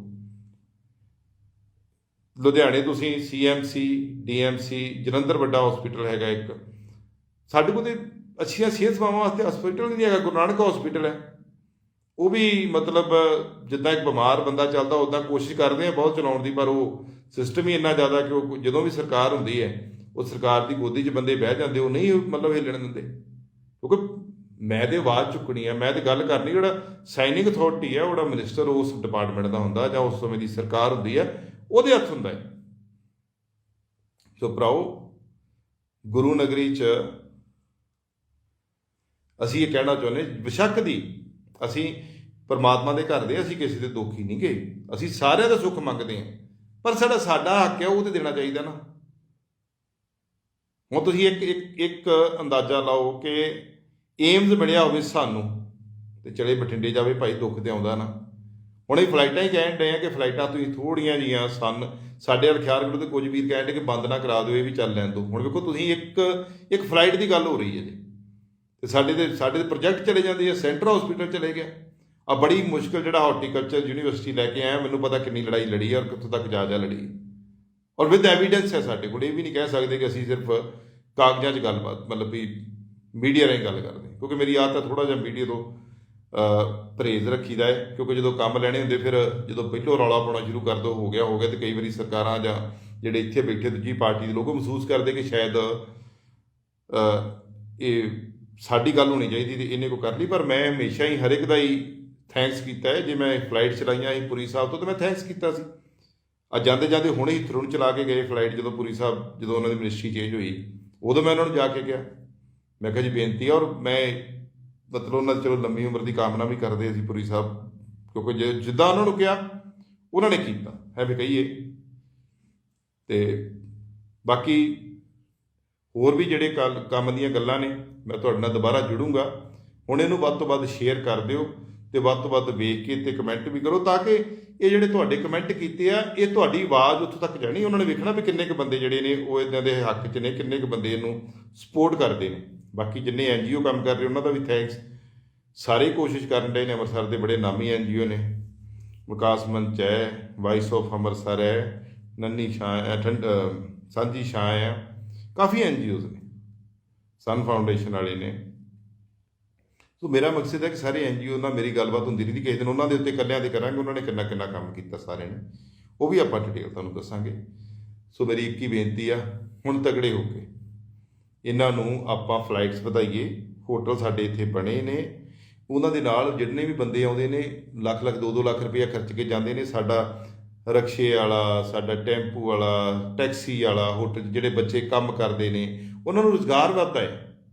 ਲੁਧਿਆਣੇ ਤੁਸੀਂ CMC DMC, ਜਲੰਧਰ ਵੱਡਾ ਹਸਪੀਟਲ ਹੈਗਾ ਇੱਕ। ਸਾਡੇ ਕੋਲ ਤਾਂ ਅੱਛੀਆਂ ਸਿਹਤ ਸੇਵਾਵਾਂ ਵਾਸਤੇ ਹਸਪੀਟਲ ਨਹੀਂ ਹੈਗਾ। ਗੁਰੂ ਨਾਨਕ ਹਸਪੀਟਲ ਹੈ, ਉਹ ਵੀ ਮਤਲਬ ਜਿੱਦਾਂ ਇੱਕ ਬਿਮਾਰ ਬੰਦਾ ਚੱਲਦਾ ਉੱਦਾਂ ਕੋਸ਼ਿਸ਼ ਕਰਦੇ ਆ ਬਹੁਤ ਚਲਾਉਣ ਦੀ, ਪਰ ਉਹ ਸਿਸਟਮ ਹੀ ਇੰਨਾ ਜ਼ਿਆਦਾ ਕਿ ਉਹ ਜਦੋਂ ਵੀ ਸਰਕਾਰ ਹੁੰਦੀ ਹੈ ਉਹ ਸਰਕਾਰ ਦੀ ਗੋਦੀ 'ਚ ਬੰਦੇ ਬਹਿ ਜਾਂਦੇ, ਉਹ ਨਹੀਂ ਮਤਲਬ ਹਿੱਲਣ ਦਿੰਦੇ। ਕਿਉਂਕਿ ਮੈਂ ਤੇ ਆਵਾਜ਼ ਚੁੱਕਣੀ ਆ, ਮੈਂ ਤੇ ਗੱਲ ਕਰਨੀ, ਜਿਹੜਾ ਸਾਈਨਿੰਗ ਅਥਾਰਟੀ ਹੈ ਉਹ ਜਿਹੜਾ ਮਿਨਿਸਟਰ ਉਸ ਡਿਪਾਰਟਮੈਂਟ ਦਾ ਹੁੰਦਾ ਜਾਂ ਉਸ ਸਮੇਂ ਦੀ ਸਰਕਾਰ ਹੁੰਦੀ ਹੈ ਉਹਦੇ ਹੱਥ ਹੁੰਦਾ ਹੈ। ਸੋ ਭਰਾਓ, ਗੁਰੂ ਨਗਰੀ 'ਚ ਅਸੀਂ ਇਹ ਕਹਿਣਾ ਚਾਹੁੰਦੇ, ਬੇਸ਼ੱਕ ਦੀ ਅਸੀਂ ਪਰਮਾਤਮਾ ਦੇ ਘਰ ਦੇ, ਅਸੀਂ ਕਿਸੇ ਦੇ ਦੋਖੀ ਨਹੀਂ ਗਏ, ਅਸੀਂ ਸਾਰਿਆਂ ਦਾ ਸੁੱਖ ਮੰਗਦੇ ਹਾਂ, ਪਰ ਸਾਡਾ ਹੱਕ ਹੈ ਉਹ ਤੇ ਦੇਣਾ ਚਾਹੀਦਾ ਨਾ। ਹੁਣ ਤੁਸੀਂ ਇੱਕ ਅੰਦਾਜ਼ਾ ਲਾਓ ਕਿ ਏਮਜ਼ ਬਣਿਆ ਹੋਵੇ ਸਾਨੂੰ, ਤੇ ਚਲੇ ਬਠਿੰਡੇ ਜਾਵੇ ਭਾਈ, ਦੁੱਖ ਤੇ ਆਉਂਦਾ ਨਾ। ਹੁਣ ਇਹ ਫਲਾਈਟਾਂ ਹੀ ਕਹਿਣ ਡਏ ਆ ਕਿ ਫਲਾਈਟਾਂ ਤੁਸੀਂ ਥੋੜ੍ਹੀਆਂ ਜੀਆਂ ਸਾਡੇ ਵੱਲ ਖਿਆਲ ਕਰੋ, ਤੇ ਕੁਝ ਵੀਰ ਕਹਿਣ ਡੇ ਕਿ ਬੰਦ ਨਾ ਕਰਾ ਦਿਓ, ਇਹ ਵੀ ਚੱਲ ਲੈਣ ਦਿਓ। ਹੁਣ ਵੇਖੋ ਤੁਸੀਂ ਇੱਕ ਫਲਾਈਟ ਦੀ ਗੱਲ ਹੋ ਰਹੀ ਹੈ ਜੀ, ਤੇ ਸਾਡੇ ਦੇ ਪ੍ਰੋਜੈਕਟ ਚਲੇ ਜਾਂਦੇ ਆ, ਸੈਂਟਰ ਹਸਪੀਟਲ ਚਲੇ ਗਿਆ। ਆ ਬੜੀ ਮੁਸ਼ਕਿਲ ਜਿਹੜਾ ਹਾਰਟੀਕਲਚਰ ਯੂਨੀਵਰਸਿਟੀ ਲੈ ਕੇ ਆਇਆ, ਮੈਨੂੰ ਪਤਾ ਕਿੰਨੀ ਲੜਾਈ ਲੜੀ ਔਰ ਕਿੱਥੋਂ ਤੱਕ ਜਾ ਲੜੀ, ਔਰ ਵਿਦ ਐਵੀਡੈਂਸ ਹੈ ਸਾਡੇ ਕੋਲ। ਇਹ ਵੀ ਨਹੀਂ ਕਹਿ ਸਕਦੇ ਕਿ ਅਸੀਂ ਸਿਰਫ ਕਾਗਜ਼ਾਂ 'ਚ ਗੱਲਬਾਤ, ਮਤਲਬ ਵੀ ਮੀਡੀਆ ਰਾਹੀਂ ਗੱਲ ਕਰਦੇ, ਕਿਉਂਕਿ ਮੇਰੀ ਆਦਤ ਹੈ ਥੋੜ੍ਹਾ ਜਿਹਾ ਮੀਡੀਆ ਤੋਂ ਪਰਹੇਜ਼ ਰੱਖੀਦਾ ਹੈ, ਕਿਉਂਕਿ ਜਦੋਂ ਕੰਮ ਲੈਣੇ ਹੁੰਦੇ ਫਿਰ ਜਦੋਂ ਪਹਿਲੋਂ ਰੌਲਾ ਪਾਉਣਾ ਸ਼ੁਰੂ ਕਰ ਦਿਓ ਹੋ ਗਿਆ, ਤੇ ਕਈ ਵਾਰੀ ਸਰਕਾਰਾਂ ਜਾਂ ਜਿਹੜੇ ਇੱਥੇ ਬੈਠੇ ਦੂਜੀ ਪਾਰਟੀ ਦੇ ਲੋਕ ਮਹਿਸੂਸ ਕਰਦੇ ਕਿ ਸ਼ਾਇਦ ਇਹ ਸਾਡੀ ਗੱਲ ਹੋਣੀ ਚਾਹੀਦੀ ਤੇ ਇਹਨੇ ਕੋ ਕਰ ਲਈ। ਪਰ ਮੈਂ ਹਮੇਸ਼ਾ ਹੀ ਹਰ ਇੱਕ ਦਾ ਹੀ ਥੈਂਕਸ ਕੀਤਾ ਹੈ। ਜੇ ਮੈਂ ਫਲਾਈਟ ਚਲਾਈਆਂ ਸੀ ਪੁਰੀ ਸਾਹਿਬ ਤੋਂ, ਤਾਂ ਮੈਂ ਥੈਂਕਸ ਕੀਤਾ ਸੀ। ਅੱਜ ਜਾਂਦੇ ਜਾਂਦੇ ਹੁਣੇ ਹੀ ਥਰੂਨ ਚਲਾ ਕੇ ਗਏ ਫਲਾਈਟ, ਜਦੋਂ ਪੁਰੀ ਸਾਹਿਬ, ਜਦੋਂ ਉਹਨਾਂ ਦੀ ਮਿਨਿਸਟਰੀ ਚੇਂਜ ਹੋਈ, ਉਦੋਂ ਮੈਂ ਉਹਨਾਂ ਨੂੰ ਜਾ ਕੇ ਕਿਹਾ, ਮੈਂ ਕਿਹਾ ਜੀ ਬੇਨਤੀ ਹੈ, ਔਰ ਮੈਂ ਮਤਲਬ ਉਹਨਾਂ ਦੀ ਚਲੋ ਲੰਮੀ ਉਮਰ ਦੀ ਕਾਮਨਾ ਵੀ ਕਰਦੇ ਸੀ ਪੁਰੀ ਸਾਹਿਬ, ਕਿਉਂਕਿ ਜਿੱਦਾਂ ਉਹਨਾਂ ਨੂੰ ਕਿਹਾ ਉਹਨਾਂ ਨੇ ਕੀਤਾ ਹੈ ਵੀ ਕਹੀਏ। ਤੇ ਬਾਕੀ ਹੋਰ ਵੀ ਜਿਹੜੇ ਕੰਮ ਦੀਆਂ ਗੱਲਾਂ ਨੇ, ਮੈਂ ਤੁਹਾਡੇ ਨਾਲ ਦੁਬਾਰਾ ਜੁੜੂੰਗਾ। ਹੁਣ ਇਹਨੂੰ ਵੱਧ ਤੋਂ ਵੱਧ ਸ਼ੇਅਰ ਕਰ ਦਿਓ, ਤੇ ਵੱਧ ਤੋਂ ਵੱਧ ਵੇਖ ਕੇ ਤੇ ਕਮੈਂਟ ਵੀ ਕਰੋ, ਤਾਂ ਕਿ ਇਹ ਜਿਹੜੇ ਤੁਹਾਡੇ ਕਮੈਂਟ ਕੀਤੇ ਆ, ਇਹ ਤੁਹਾਡੀ ਆਵਾਜ਼ ਉੱਥੋਂ ਤੱਕ ਜਾਣੀ। ਉਹਨਾਂ ਨੇ ਵੇਖਣਾ ਵੀ ਕਿੰਨੇ ਕੁ ਬੰਦੇ ਜਿਹੜੇ ਨੇ ਉਹ ਇੱਦਾਂ ਦੇ ਹੱਕ 'ਚ ਨੇ, ਕਿੰਨੇ ਕੁ ਬੰਦੇ ਇਹਨੂੰ ਸਪੋਰਟ ਕਰਦੇ ਨੇ। ਬਾਕੀ ਜਿੰਨੇ NGO ਕੰਮ ਕਰ ਰਹੇ ਉਹਨਾਂ ਦਾ ਵੀ ਥੈਂਕਸ। ਸਾਰੇ ਕੋਸ਼ਿਸ਼ ਕਰਨ ਰਹੇ ਨੇ, ਅੰਮ੍ਰਿਤਸਰ ਦੇ ਬੜੇ ਨਾਮੀ NGO ਨੇ, ਵਿਕਾਸ ਮੰਚ ਹੈ, ਵਾਇਸ ਆਫ ਅੰਮ੍ਰਿਤਸਰ ਹੈ, ਨੰਨੀ ਛਾਂ ਹੈ, ਸਾਂਝੀ ਛਾਂ ਹੈ, ਕਾਫੀ NGOs ਨੇ, ਸਨ ਫਾਊਂਡੇਸ਼ਨ ਵਾਲੇ ਨੇ। ਸੋ ਮੇਰਾ ਮਕਸਦ ਹੈ ਕਿ ਸਾਰੇ NGO ਨਾਲ ਮੇਰੀ ਗੱਲਬਾਤ ਹੁੰਦੀ ਰਹਿੰਦੀ, ਕਿਸੇ ਦਿਨ ਉਹਨਾਂ ਦੇ ਉੱਤੇ ਇਕੱਲਿਆਂ ਦੇ ਕਰਾਂਗੇ, ਉਹਨਾਂ ਨੇ ਕਿੰਨਾ ਕਿੰਨਾ ਕੰਮ ਕੀਤਾ ਸਾਰਿਆਂ ਨੇ, ਉਹ ਵੀ ਆਪਾਂ ਡਿਟੇਲ ਤੁਹਾਨੂੰ ਦੱਸਾਂਗੇ। ਸੋ ਮੇਰੀ ਇੱਕ ਹੀ ਬੇਨਤੀ ਆ, ਹੁਣ ਤਗੜੇ ਹੋ ਕੇ ਇਹਨਾਂ ਨੂੰ ਆਪਾਂ ਫਲਾਈਟਸ ਵਧਾਈਏ। ਹੋਟਲ ਸਾਡੇ ਇੱਥੇ ਬਣੇ ਨੇ, ਉਹਨਾਂ ਦੇ ਨਾਲ ਜਿੰਨੇ ਵੀ ਬੰਦੇ ਆਉਂਦੇ ਨੇ ਲੱਖ 2-2 ਲੱਖ ਰੁਪਇਆ ਖਰਚ ਕੇ ਜਾਂਦੇ ਨੇ। ਸਾਡਾ ਰਕਸ਼ੇ ਵਾਲਾ, ਸਾਡਾ ਟੈਂਪੂ ਵਾਲਾ, ਟੈਕਸੀ ਵਾਲਾ, ਹੋਟਲ ਜਿਹੜੇ ਬੱਚੇ ਕੰਮ ਕਰਦੇ ਨੇ, ਉਹਨਾਂ ਨੂੰ ਰੁਜ਼ਗਾਰ ਵੱਧਦਾ ਹੈ।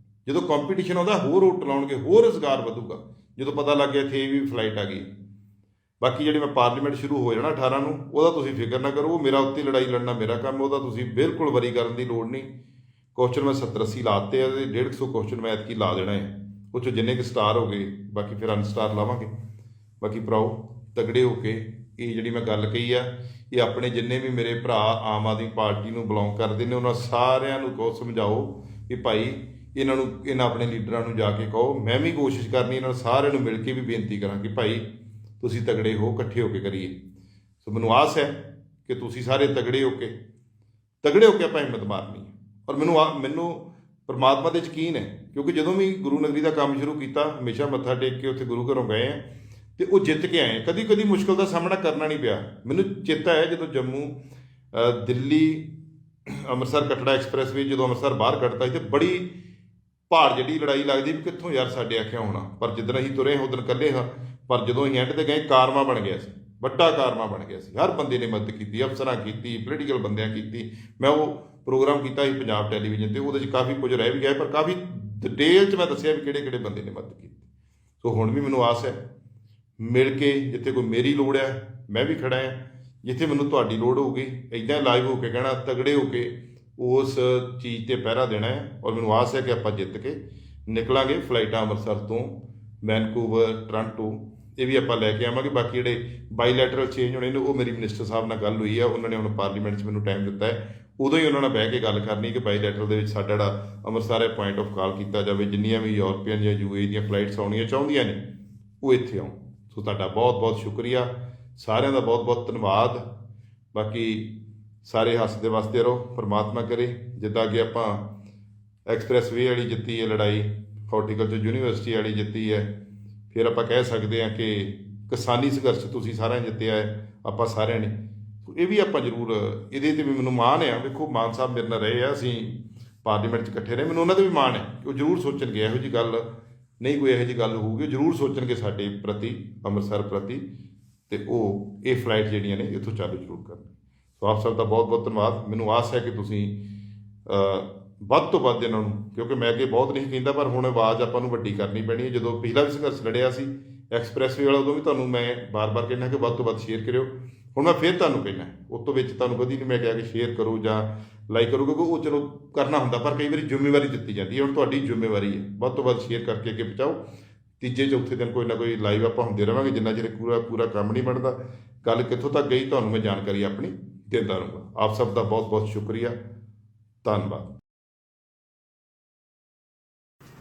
ਜਦੋਂ ਕੰਪੀਟੀਸ਼ਨ ਆਉਂਦਾ ਹੋਰ ਹੋਟਲ ਆਉਣਗੇ, ਹੋਰ ਰੁਜ਼ਗਾਰ ਵਧੂਗਾ। ਜਦੋਂ ਪਤਾ ਲੱਗ ਗਿਆ ਇੱਥੇ ਇਹ ਵੀ ਫਲਾਈਟ ਆ ਗਈ। ਬਾਕੀ ਜਿਹੜੀ ਮੈਂ ਪਾਰਲੀਮੈਂਟ ਸ਼ੁਰੂ ਹੋ ਜਾਣਾ 18 ਨੂੰ, ਉਹਦਾ ਤੁਸੀਂ ਫਿਕਰ ਨਾ ਕਰੋ, ਉਹ ਮੇਰਾ ਉੱਤੇ ਲੜਾਈ ਲੜਨਾ ਮੇਰਾ ਕੰਮ, ਉਹਦਾ ਤੁਸੀਂ ਬਿਲਕੁਲ ਵਰੀ ਕਰਨ ਦੀ ਲੋੜ ਨਹੀਂ। ਕੁਐਸਚਨ ਮੈਂ 70-80 ਲਾਤੇ ਆ, 150 ਕੁਐਸਚਨ ਮੈਂ ਐਤਕੀ ਲਾ ਦੇਣਾ ਹੈ। ਉਹ 'ਚੋਂ ਜਿੰਨੇ ਕੁ ਸਟਾਰ ਹੋ ਗਏ, ਬਾਕੀ ਫਿਰ ਅਨਸਟਾਰ ਲਾਵਾਂਗੇ। ਬਾਕੀ ਭਰਾਓ ਤਗੜੇ ਹੋ ਕੇ, ਇਹ ਜਿਹੜੀ ਮੈਂ ਗੱਲ ਕਹੀ ਆ, ਇਹ ਆਪਣੇ ਜਿੰਨੇ ਵੀ ਮੇਰੇ ਭਰਾ ਆਮ ਆਦਮੀ ਪਾਰਟੀ ਨੂੰ ਬਿਲੋਂਗ ਕਰਦੇ ਨੇ, ਉਹਨਾਂ ਸਾਰਿਆਂ ਨੂੰ ਕਹੋ, ਸਮਝਾਓ ਕਿ ਭਾਈ ਇਹਨਾਂ ਆਪਣੇ ਲੀਡਰਾਂ ਨੂੰ ਜਾ ਕੇ ਕਹੋ। ਮੈਂ ਵੀ ਕੋਸ਼ਿਸ਼ ਕਰਨੀ, ਇਹਨਾਂ ਨੂੰ ਸਾਰਿਆਂ ਨੂੰ ਮਿਲ ਕੇ ਵੀ ਬੇਨਤੀ ਕਰਾਂ ਕਿ ਭਾਈ ਤੁਸੀਂ ਤਗੜੇ ਹੋ, ਇਕੱਠੇ ਹੋ ਕੇ ਕਰੀਏ। ਸੋ ਮੈਨੂੰ ਆਸ ਹੈ ਕਿ ਤੁਸੀਂ ਸਾਰੇ ਤਗੜੇ ਹੋ ਕੇ ਆਪਾਂ ਹਿੰਮਤ ਮਾਰਨੀ ਹੈ। ਔਰ ਮੈਨੂੰ ਪਰਮਾਤਮਾ 'ਤੇ ਯਕੀਨ ਹੈ, ਕਿਉਂਕਿ ਜਦੋਂ ਵੀ ਗੁਰੂ ਨਗਰੀ ਦਾ ਕੰਮ ਸ਼ੁਰੂ ਕੀਤਾ, ਹਮੇਸ਼ਾ ਮੱਥਾ ਟੇਕ ਕੇ ਉੱਥੇ ਗੁਰੂ ਘਰੋਂ ਗਏ ਆ, ਤੇ ਉਹ ਜਿੱਤ ਕੇ ਆਏ। ਕਦੀ ਮੁਸ਼ਕਿਲ ਦਾ ਸਾਹਮਣਾ ਕਰਨਾ ਨਹੀਂ ਪਿਆ। ਮੈਨੂੰ ਚੇਤਾ ਹੈ ਜਦੋਂ ਜੰਮੂ ਦਿੱਲੀ ਅੰਮ੍ਰਿਤਸਰ ਕਟੜਾ ਐਕਸਪ੍ਰੈਸਵੇ, ਜਦੋਂ ਅੰਮ੍ਰਿਤਸਰ ਬਾਹਰ ਕੱਢਤਾ ਸੀ, ਤੇ ਬੜੀ ਪਹਾੜ ਜਿਹੜੀ ਲੜਾਈ ਲੱਗਦੀ ਵੀ ਕਿੱਥੋਂ ਯਾਰ ਸਾਡੇ ਆਖਿਆ ਹੋਣਾ। ਪਰ ਜਿੱਦਣ ਅਸੀਂ ਤੁਰੇ ਉਦੋਂ ਇਕੱਲੇ ਹਾਂ, ਪਰ ਜਦੋਂ ਅਸੀਂ ਐਂਡ 'ਤੇ ਗਏ, ਕਾਰਮਾ ਬਣ ਗਿਆ ਸੀ, ਵੱਡਾ ਕਾਰਮਾ ਬਣ ਗਿਆ ਸੀ। ਹਰ ਬੰਦੇ ਨੇ ਮਦਦ ਕੀਤੀ, ਅਫਸਰਾਂ ਕੀਤੀ, ਪੋਲੀਟੀਕਲ ਬੰਦਿਆਂ ਕੀਤੀ। ਮੈਂ ਉਹ ਪ੍ਰੋਗਰਾਮ ਕੀਤਾ ਸੀ ਪੰਜਾਬ ਟੈਲੀਵਿਜ਼ਨ 'ਤੇ, ਉਹਦੇ 'ਚ ਕਾਫੀ ਕੁਝ ਰਹਿ ਵੀ ਗਿਆ, ਪਰ ਕਾਫੀ ਡਿਟੇਲ 'ਚ ਮੈਂ ਦੱਸਿਆ ਵੀ ਕਿਹੜੇ ਬੰਦੇ ਨੇ ਮਦਦ ਕੀਤੀ। ਸੋ ਹੁਣ ਵੀ ਮੈਨੂੰ ਆਸ ਹੈ, ਮਿਲ ਕੇ ਜਿੱਥੇ ਕੋਈ ਮੇਰੀ ਲੋੜ ਹੈ ਮੈਂ ਵੀ ਖੜਾ ਹਾਂ, ਜਿੱਥੇ ਮੈਨੂੰ ਤੁਹਾਡੀ ਲੋੜ ਹੋਊਗੀ ਇੱਦਾਂ ਲਾਈਵ ਹੋ ਕੇ ਕਹਿਣਾ, ਤਗੜੇ ਹੋ ਕੇ ਉਸ ਚੀਜ਼ 'ਤੇ ਪਹਿਰਾ ਦੇਣਾ ਹੈ। ਔਰ ਮੈਨੂੰ ਆਸ ਹੈ ਕਿ ਆਪਾਂ ਜਿੱਤ ਕੇ ਨਿਕਲਾਂਗੇ। ਫਲਾਈਟਾਂ ਅੰਮ੍ਰਿਤਸਰ ਤੋਂ ਵੈਨਕੂਵਰ, ਟੋਰਾਂਟੋ, ਇਹ ਵੀ ਆਪਾਂ ਲੈ ਕੇ ਆਵਾਂਗੇ। ਬਾਕੀ ਜਿਹੜੇ ਬਾਈਲੈਟਰਲ ਚੇਂਜ ਹੋਣੇ ਨੇ, ਉਹ ਮੇਰੀ ਮਿਨਿਸਟਰ ਸਾਹਿਬ ਨਾਲ ਗੱਲ ਹੋਈ ਹੈ, ਉਹਨਾਂ ਨੇ ਹੁਣ ਪਾਰਲੀਮੈਂਟ 'ਚ ਮੈਨੂੰ ਟਾਈਮ ਦਿੱਤਾ ਹੈ, ਉਦੋਂ ਹੀ ਉਹਨਾਂ ਨਾਲ ਬਹਿ ਕੇ ਗੱਲ ਕਰਨੀ ਕਿ ਬਾਈਲੈਟਰਲ ਦੇ ਵਿੱਚ ਸਾਡਾ ਜਿਹੜਾ ਅੰਮ੍ਰਿਤਸਰ ਹੈ ਪੁਆਇੰਟ ਆਫ ਕਾਲ ਕੀਤਾ ਜਾਵੇ। ਜਿੰਨੀਆਂ ਵੀ ਯੂਰਪੀਅਨ ਜਾਂ UAE ਦੀਆਂ ਫਲਾਈਟਸ ਆਉਣੀਆਂ ਚਾਹੁੰਦੀਆਂ ਨੇ, ਉਹ ਇੱਥੇ ਆਉਣ। ਸੋ ਤੁਹਾਡਾ ਬਹੁਤ ਸ਼ੁਕਰੀਆ, ਸਾਰਿਆਂ ਦਾ ਬਹੁਤ ਧੰਨਵਾਦ। ਬਾਕੀ ਸਾਰੇ ਹੱਸਦੇ ਵਸਦੇ ਰਹੋ, ਪਰਮਾਤਮਾ ਕਰੇ ਜਿੱਦਾਂ ਕਿ ਆਪਾਂ ਐਕਸਪ੍ਰੈਸਵੇ ਵਾਲੀ ਜਿੱਤੀ ਹੈ ਲੜਾਈ, ਹਾਰਟੀਕਲਚਰ ਯੂਨੀਵਰਸਿਟੀ ਵਾਲੀ ਜਿੱਤੀ ਹੈ, ਫਿਰ ਆਪਾਂ ਕਹਿ ਸਕਦੇ ਹਾਂ ਕਿ ਕਿਸਾਨੀ ਸੰਘਰਸ਼ ਤੁਸੀਂ ਸਾਰਿਆਂ ਜਿੱਤਿਆ ਹੈ, ਆਪਾਂ ਸਾਰਿਆਂ ਨੇ। ਇਹ ਵੀ ਆਪਾਂ ਜ਼ਰੂਰ, ਇਹਦੇ 'ਤੇ ਵੀ ਮੈਨੂੰ ਮਾਣ ਆ। ਵੇਖੋ ਮਾਨ ਸਾਹਿਬ ਮੇਰੇ ਨਾਲ ਰਹੇ ਆ, ਅਸੀਂ ਪਾਰਲੀਮੈਂਟ 'ਚ ਇਕੱਠੇ ਰਹੇ, ਮੈਨੂੰ ਉਹਨਾਂ 'ਤੇ ਵੀ ਮਾਣ ਹੈ ਕਿ ਉਹ ਜ਼ਰੂਰ ਸੋਚਣਗੇ ਇਹੋ ਜਿਹੀ ਗੱਲ ਨਹੀਂ, ਕੋਈ ਇਹੋ ਜਿਹੀ ਗੱਲ ਹੋਊਗੀ, ਉਹ ਜ਼ਰੂਰ ਸੋਚਣਗੇ ਸਾਡੇ ਪ੍ਰਤੀ, ਅੰਮ੍ਰਿਤਸਰ ਪ੍ਰਤੀ, ਅਤੇ ਉਹ ਇਹ ਫਲਾਈਟ ਜਿਹੜੀਆਂ ਨੇ ਇੱਥੋਂ ਚਾਲੂ ਜ਼ਰੂਰ ਕਰਨ। ਸੋ ਆਪ ਸਭ ਦਾ ਬਹੁਤ ਧੰਨਵਾਦ। ਮੈਨੂੰ ਆਸ ਹੈ ਕਿ ਤੁਸੀਂ ਵੱਧ ਤੋਂ ਵੱਧ ਇਹਨਾਂ ਨੂੰ, ਕਿਉਂਕਿ ਮੈਂ ਅੱਗੇ ਬਹੁਤ ਨਹੀਂ ਕਹਿੰਦਾ, ਪਰ ਹੁਣ ਆਵਾਜ਼ ਆਪਾਂ ਨੂੰ ਵੱਡੀ ਕਰਨੀ ਪੈਣੀ ਹੈ। ਜਦੋਂ ਪਿਛਲਾ ਵੀ ਸੰਘਰਸ਼ ਲੜਿਆ ਸੀ ਐਕਸਪ੍ਰੈਸਵੇ ਵਾਲਾ, ਉਦੋਂ ਵੀ ਤੁਹਾਨੂੰ ਮੈਂ ਬਾਰ-ਬਾਰ ਕਹਿਣਾ ਕਿ ਵੱਧ ਤੋਂ ਵੱਧ ਸ਼ੇਅਰ ਕਰਿਓ। ਹੁਣ ਮੈਂ ਫਿਰ ਤੁਹਾਨੂੰ ਕਹਿਣਾ, ਉਸ ਤੋਂ ਵਿੱਚ ਤੁਹਾਨੂੰ ਕਦੀ ਨਹੀਂ ਮੈਂ ਕਿਹਾ ਕਿ ਸ਼ੇਅਰ ਕਰੋ ਜਾਂ ਲਾਈਕ ਕਰੋ, ਕਿਉਂਕਿ ਉਹ ਚਲੋ ਕਰਨਾ ਹੁੰਦਾ, ਪਰ ਕਈ ਵਾਰੀ ਜ਼ਿੰਮੇਵਾਰੀ ਦਿੱਤੀ ਜਾਂਦੀ ਹੈ। ਹੁਣ ਤੁਹਾਡੀ ਜ਼ਿੰਮੇਵਾਰੀ ਹੈ, ਵੱਧ ਤੋਂ ਵੱਧ ਸ਼ੇਅਰ ਕਰਕੇ ਅੱਗੇ ਪਹੁੰਚਾਓ। ਤੀਜੇ ਚੌਥੇ ਦਿਨ ਕੋਈ ਨਾ ਕੋਈ ਲਾਈਵ ਆਪਾਂ ਹੁੰਦੇ ਰਹਾਂਗੇ, ਜਿੰਨਾ ਚਿਰ ਪੂਰਾ ਕੰਮ ਨਹੀਂ ਬਣਦਾ। ਗੱਲ ਕਿੱਥੋਂ ਤੱਕ ਗਈ ਤੁਹਾਨੂੰ ਮੈਂ ਜਾਣਕਾਰੀ ਆਪਣੀ ਦਿੰਦਾ ਰਹੂੰਗਾ। ਆਪ ਸਭ ਦਾ ਬਹੁਤ ਬਹੁਤ ਸ਼ੁਕਰੀਆ, ਧੰਨਵਾਦ।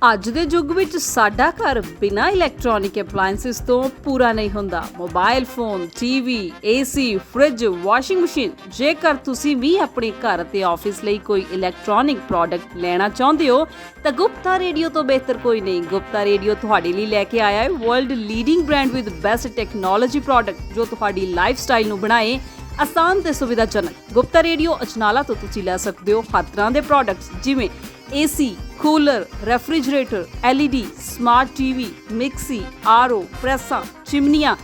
ਅੱਜ ਦੇ ਯੁੱਗ ਵਿੱਚ ਸਾਡਾ ਘਰ ਬਿਨਾਂ ਇਲੈਕਟ੍ਰੋਨਿਕ ਐਪਲਾਇੰਸਿਸ ਤੋਂ ਪੂਰਾ ਨਹੀਂ ਹੁੰਦਾ। Mobile phone, TV, AC, fridge, washing machine. ਜੇਕਰ ਤੁਸੀਂ ਵੀ ਆਪਣੇ ਘਰ ਅਤੇ ਆਫਿਸ ਲਈ ਕੋਈ ਇਲੈਕਟ੍ਰੋਨਿਕ ਪ੍ਰੋਡਕਟ ਲੈਣਾ ਚਾਹੁੰਦੇ ਹੋ ਤਾਂ ਗੁਪਤਾ ਰੇਡੀਓ ਤੋਂ ਬਿਹਤਰ ਕੋਈ ਨਹੀਂ। ਗੁਪਤਾ ਰੇਡੀਓ ਤੁਹਾਡੇ ਲਈ ਲੈ ਕੇ ਆਇਆ ਹੈ world leading brand with best technology product, ਜੋ ਤੁਹਾਡੀ ਲਾਈਫ ਸਟਾਈਲ ਨੂੰ ਬਣਾਏ ਆਸਾਨ ਤੇ ਸੁਵਿਧਾਜਨਕ। ਗੁਪਤਾ ਰੇਡੀਓ ਅਜਨਾਲਾ ਤੋਂ ਤੁਸੀਂ ਲੈ ਸਕਦੇ ਹੋ ਹਰ ਤਰ੍ਹਾਂ ਦੇ ਪ੍ਰੋਡਕਟਸ, ਜਿਵੇਂ AC, cooler, refrigerator, LED, smart TV, mixie, RO, ਪ੍ਰੈਸਾਂ, ਚਿਮਨੀਆਂ,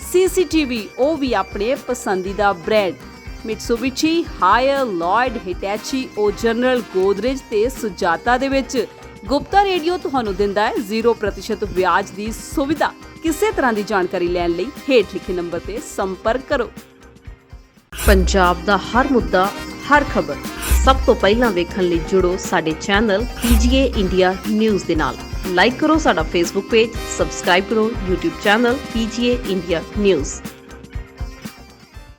CCTV, ਉਹ ਵੀ ਆਪਣੇ ਪਸੰਦੀਦਾ ਬ੍ਰਾਂਡ ਮਿਟਸੂਬਿਸ਼ੀ, ਹਾਇਰ, ਲੋਇਡ, ਹਿਟੈਚੀ, ਉਹ ਜਨਰਲ, ਗੋਦਰੇਜ ਤੇ ਸੁਜਾਤਾ ਦੇ ਵਿੱਚ। ਗੁਪਤਾ ਰੇਡੀਓ ਤੁਹਾਨੂੰ ਦਿੰਦਾ ਹੈ 0% ਵਿਆਜ ਦੀ ਸੁਵਿਧਾ। ਕਿਸੇ ਤਰ੍ਹਾਂ ਦੀ ਜਾਣਕਾਰੀ ਲੈਣ ਲਈ ਹੇਠ ਲਿਖੇ ਨੰਬਰ ਤੇ ਸੰਪਰਕ ਕਰੋ। ਪੰਜਾਬ ਦਾ ਹਰ ਮੁੱਦਾ, ਹਰ ਖਬਰ ਸਭ ਤੋਂ ਪਹਿਲਾਂ ਵੇਖਣ ਲਈ ਜੁੜੋ ਸਾਡੇ ਚੈਨਲ PGA ਇੰਡੀਆ ਨਿਊਜ਼ ਦੇ ਨਾਲ। ਲਾਈਕ ਕਰੋ ਸਾਡਾ ਫੇਸਬੁੱਕ ਪੇਜ, ਸਬਸਕ੍ਰਾਈਬ ਕਰੋ YouTube channel PGA India news.